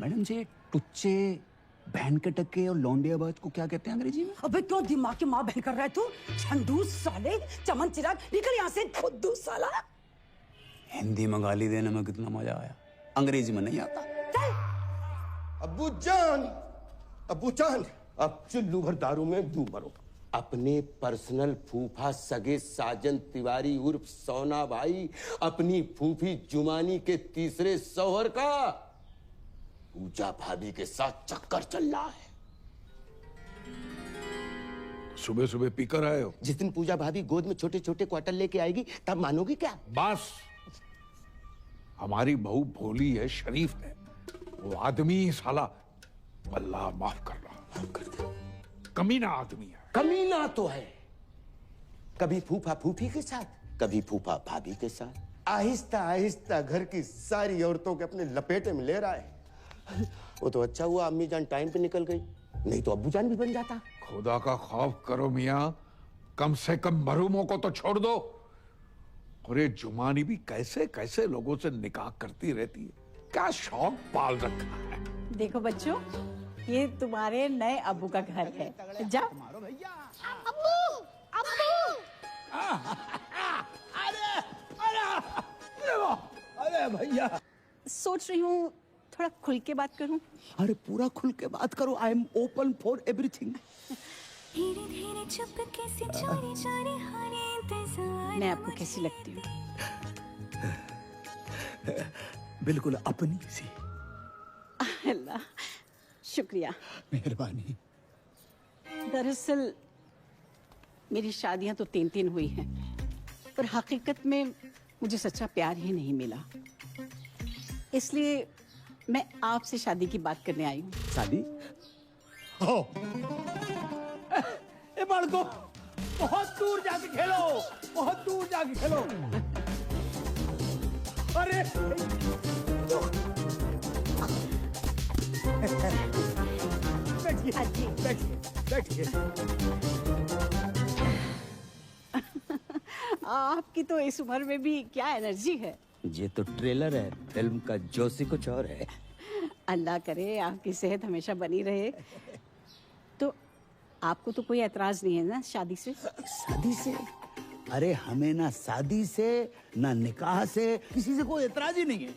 मैडम जी, टुच्चे, बहन के टक्के और लौंडियाबाज को क्या कहते हैं अंग्रेजी में? अबे क्यों दिमाग की माँ बहन कर रहा है तू? झंडू साले, चमन चिराग, निकल यहाँ से खुद्दू साला। हिंदी में गाली देने में कितना मजा आया, अंग्रेजी में नहीं आता। अब्बू जान, अब चुल्लू भर दारू में डूब मरो। अपने पर्सनल फूफा सगे साजन तिवारी उर्फ सोना भाई, अपनी फूफी जुमानी के तीसरे शौहर का पूजा भाभी के साथ चक्कर चल रहा है। सुबह सुबह पीकर आए हो? जिस दिन पूजा भाभी गोद में छोटे छोटे क्वार्टर लेके आएगी, तब मानोगे क्या? बस, हमारी बहू भोली है, शरीफ है, वो आदमी साला अल्लाह माफ कर रहा, कमीना आदमी है। कमीना तो है, कभी फूफा फूफी के साथ, कभी फूफा भाभी के साथ। आहिस्ता आहिस्ता घर की सारी औरतों के अपने लपेटे में ले रहा है। वो तो अच्छा हुआ अम्मी जान टाइम पे निकल गई, नहीं तो अब्बू जान भी बन जाता। खुदा का खौफ करो मियाँ, कम से कम मरूमों को तो छोड़ दो। और ये जुमानी भी कैसे कैसे लोगों से निकाह करती रहती है, क्या शौक पाल रखा है। देखो बच्चों, ये तुम्हारे नए अब्बू का घर है। जा। अब्बू, अब्बू। अरे भैया, सोच रही हूँ थोड़ा खुल के बात करूँ। अरे पूरा खुल के बात करो। I am open for everything. धीरे धीरे चुपके से चोरी चोरी हरे इंतजार। मैं आपको कैसी लगती हूँ? बिल्कुल अपनी सी। अल्लाह, शुक्रिया। मेहरबानी। दरअसल मेरी शादियां तो 3 हुई हैं, पर हकीकत में मुझे सच्चा प्यार ही नहीं मिला। इसलिए मैं आपसे शादी की बात करने आई हूँ। शादी? हो। ए बालको, बहुत दूर जाके खेलो, बहुत दूर जाके खेलो। अरे बैठिए, बैठिए, बैठिए। आपकी तो इस उम्र में भी क्या एनर्जी है। ये तो ट्रेलर है, फिल्म का जोशी कुछ और है। अल्लाह करे आपकी सेहत हमेशा बनी रहे। तो आपको तो कोई एतराज नहीं है ना शादी से? शादी से? अरे हमें ना शादी से ना निकाह से किसी से कोई एतराज ही नहीं है।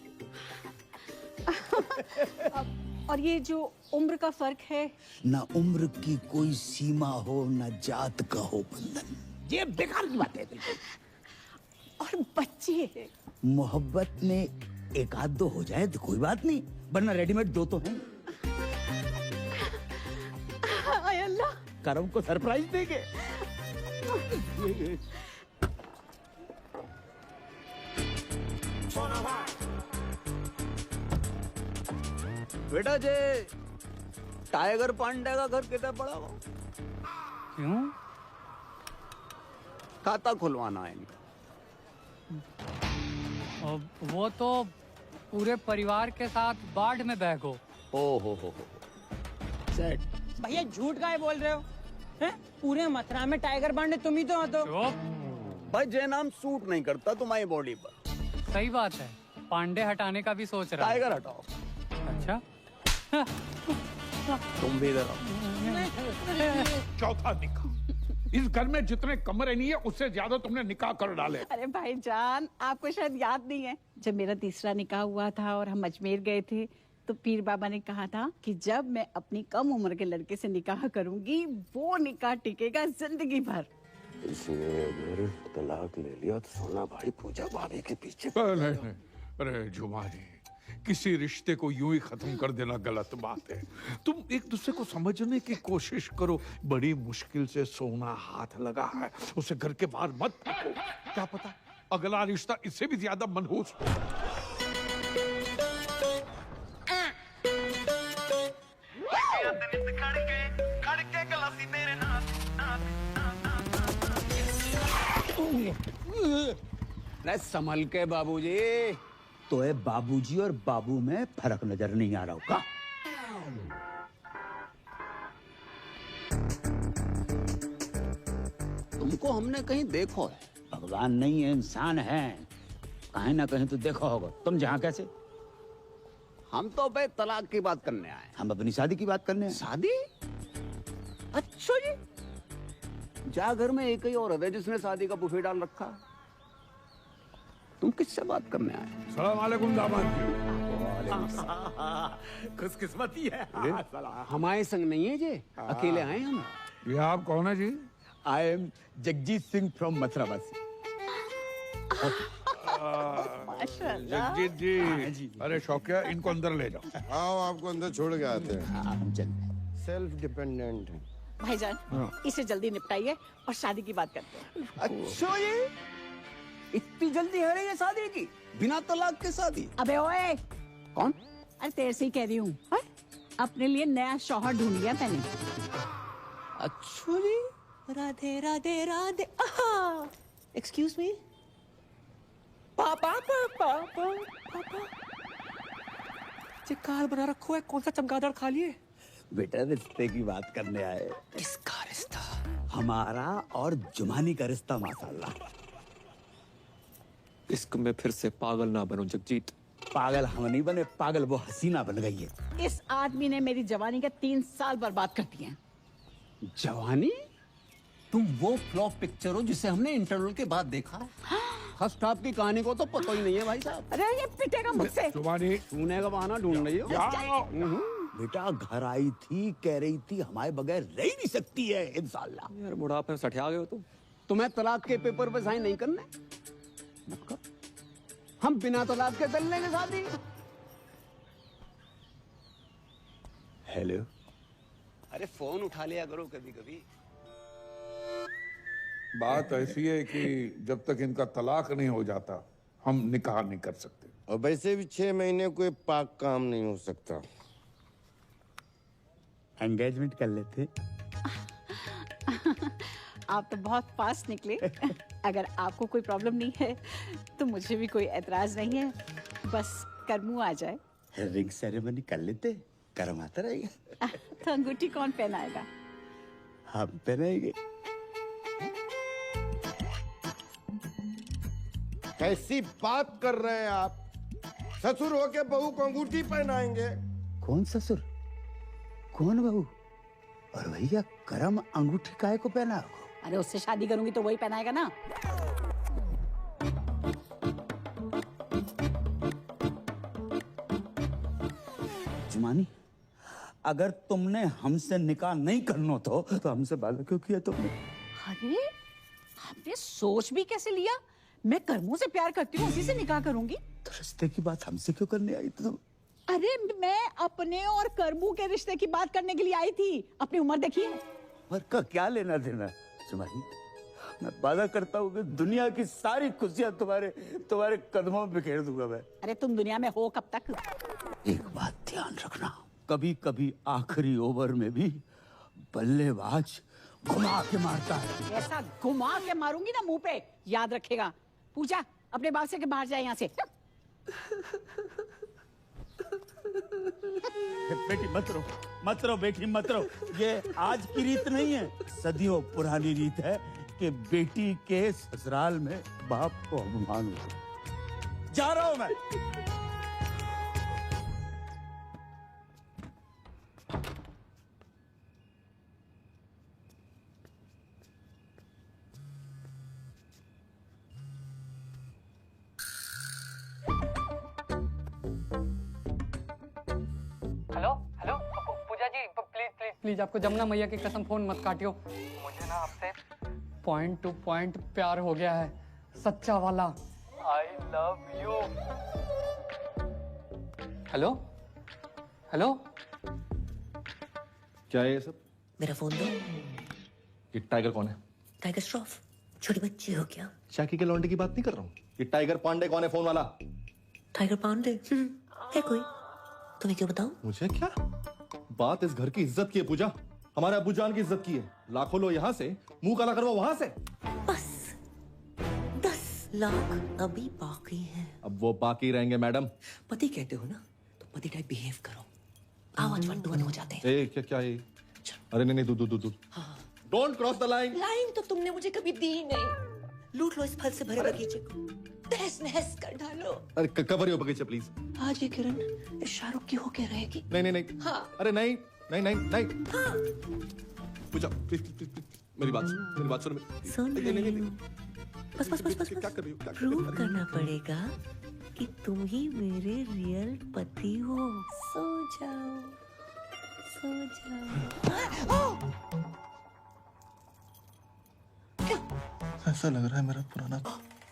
और ये जो उम्र का फर्क है? ना उम्र की कोई सीमा हो, ना जात का हो बंधन। ये बेकार की बात है बिल्कुल। और बच्चे? मोहब्बत में एक आध दो हो जाए तो कोई बात नहीं, वरना रेडीमेड 2 तो हैं। हाय अल्लाह, करम को सरप्राइज देंगे। बेटा जे टाइगर पांडे का घर कितना बड़ा हो? क्यों? खाता खुलवाना है इनका। वो तो पूरे परिवार के साथ बाढ़ में बह गो। ओ हो। सेट। भैया झूठ काहे बोल रहे हो? हैं? पूरे मथुरा में टाइगर पांडे तुम ही तो हो। तो भाई जे नाम सूट नहीं करता तुम्हारी बॉडी पर। सही बात है, पांडे हटाने का भी सोच रहा है। टाइगर हटाओ। अच्छा। तुम भी इधर आओ। चौथा निकाह। इस घर में जितने कमरे नहीं है उससे ज्यादा तुमने निकाह कर डाले। अरे भाईजान, आपको शायद याद नहीं है, जब मेरा तीसरा निकाह हुआ था और हम अजमेर गए थे तो पीर बाबा ने कहा था कि जब मैं अपनी कम उम्र के लड़के से निकाह करूंगी वो निकाह टिकेगा जिंदगी भर। इसने अगर तलाक ले लिया तो सोना भाई पूजा भाभी के पीछे। नहीं। अरे जुमा जी, किसी रिश्ते को यूं ही खत्म कर देना गलत बात है। तुम एक दूसरे को समझने की कोशिश करो। बड़ी मुश्किल से सोना हाथ लगा है, उसे घर के बाहर मत फेंको। क्या पता अगला रिश्ता इससे भी ज्यादा मनहूस हो। संभल के बाबूजी। तो है बाबूजी और बाबू में फर्क नजर नहीं आ रहा होगा। तुमको हमने कहीं देखो है? भगवान नहीं है, इंसान है, कहीं ना कहीं तो देखा होगा। तुम जहाँ कैसे? हम तो भाई तलाक की बात करने आए। हम अपनी शादी की बात करने आए। शादी? अच्छा जी, जा घर में एक ही औरत है जिसने शादी का बुफे डाल रखा। तुम किससे बात करने आए? सलाम अलैकुम दामाद जी। खुशकिस्मती है। हमारे संग नहीं है जे, अकेले आए हम। ये आप कौन है जी? I am Jagjit Singh from मथुरावासी। जगजीत जी। अरे शौकिया, इनको अंदर ले जाओ। आओ, आपको अंदर छोड़ के आते हैं। सेल्फ डिपेंडेंट है भाईजान, इसे जल्दी निपटाइए और शादी की बात करते हैं। अच्छा, ये इतनी जल्दी है रे ये शादी की? बिना तलाक के शादी? अबे ओए, कौन? अरे तेरे से ही कह रही हूँ, अपने लिए नया शौहर ढूंढ लिया मैंने। अच्छा जी। राधे राधे राधे। Excuse me. पापा पापा पापा ये कार बना रखो है, कौन सा चमगादड़ खा लिए? बेटा रिश्ते की बात करने आए। किसका रिश्ता? हमारा और जुमानी का रिश्ता माशाल्लाह। इश्क में फिर से पागल ना बनो जगजीत। पागल हम नहीं बने, पागल वो हसीना बन गई है। इस आदमी ने मेरी जवानी के 3 साल बर्बाद कर दिए हैं। जवानी? तुम वो फ्लॉप पिक्चर हो जिसे हमने इंटरवल के बाद देखा है। फर्स्ट हाफ की कहानी को तो पता ही नहीं है भाई साहब। अरे ये पिटेगा मुझसे। जुबानी छूने का बहाना ढूंढ रही हो। बेटा घर आई थी, कह रही थी हमारे बगैर रह ही नहीं सकती है इंशाल्लाह। यार बुढ़ापे में सठिया गए हो तुम। तुम्हें तलाक के पेपर पे साइन नहीं करने? हम बिना तलाक के कर लेंगे शादी। हेलो। अरे फोन उठा लिया करो कभी कभी। बात ऐसी है कि जब तक इनका तलाक नहीं हो जाता हम निकाह नहीं कर सकते। और वैसे भी 6 महीने कोई पाक काम नहीं हो सकता। एंगेजमेंट कर लेते। आप तो बहुत फास्ट निकले। अगर आपको कोई प्रॉब्लम नहीं है तो मुझे भी कोई एतराज नहीं है, बस करमू आ जाए। रिंग सेरेमनी कर लेते, कर्म आता रहेगा। तो अंगूठी कौन पहनाएगा? हम पहनाएंगे। कैसी बात कर रहे हैं आप? ससुर होके बहू को अंगूठी पहनाएंगे? कौन ससुर, कौन बहू? और भैया करम अंगूठी काहे को पहना? अरे उससे शादी करूंगी तो वही पहनाएगा ना। जुमानी, अगर तुमने हमसे निकाह नहीं करना तो हमसे वादा क्यों किया तुमने? अरे आपने सोच भी कैसे लिया? मैं करमू से प्यार करती हूँ, उसी से निकाह करूंगी। तो रिश्ते की बात हमसे क्यों करने आई तुम? अरे मैं अपने और करमू के रिश्ते की बात करने के लिए आई थी। अपनी उम्र देखिए। और का क्या लेना देना? जुमानी, मैं वादा करता हूँ कि दुनिया की सारी खुशियां तुम्हारे कदमों में बिखेर दूंगा मैं। अरे तुम दुनिया में हो कब तक? एक बात ध्यान रखना, कभी कभी आखिरी ओवर में भी बल्लेबाज घुमा के मारता है। ऐसा घुमा के मारूंगी ना मुंह पे, याद रखेगा। पूजा अपने बाप से के बाहर जाए यहाँ से। बेटी मत रो बेटी मत रो। ये आज की रीत नहीं है, सदियों पुरानी रीत है कि बेटी के ससुराल में बाप को अपमान हो। जा रहा हूं मैं। Hello hello Pooja ji, please please please, आपको जमुना मैया की कसम फोन मत काटियो। मुझे ना आपसे पॉइंट टू पॉइंट प्यार हो गया है, सच्चा वाला। I love you. Hello hello. क्या है ये सब? मेरा फोन दो। ये टाइगर कौन है? टाइगर श्रॉफ, छोटे बच्चे हो क्या? शाकी के लौंडे की बात नहीं कर रहा हूँ। ये टाइगर पांडे कौन है फोन वाला? टाइगर पांडे है कोई? तुम्हें क्यों बताऊं? मुझे क्या? बात इस घर की इज्जत की है पूजा, हमारे अब्बू जान की इज्जत की है। लाखों लोग यहाँ से मुंह काला करवा वहां से। बस 10 लाख अभी बाकी है। अब वो बाकी रहेंगे मैडम। पति कहते हो ना, तो पति टाइप बिहेव करो। आवाज 1 to 1 हो जाते हैं। ए क्या ये? अरे नहीं दूर। Don't cross the line. Line तो तुमने मुझे कभी दी नहीं। लूट लो इस फल से भरे बगीचे को, तहस नहस कर डालो। अरे कवर हो बगीचा प्लीज। आज ये किरण इस शाहरुख की होके रहेगी। नहीं। हाँ। अरे नहीं। हाँ। पूजा प्लीज मेरी बात सुनो। सुन रही हूँ। बस क्या कर रही हो? प्रूव करना पड़ेगा कि तुम ही मेरे रियल पति हो। सो जाओ। ऐसा लग रहा है मेरा पुराना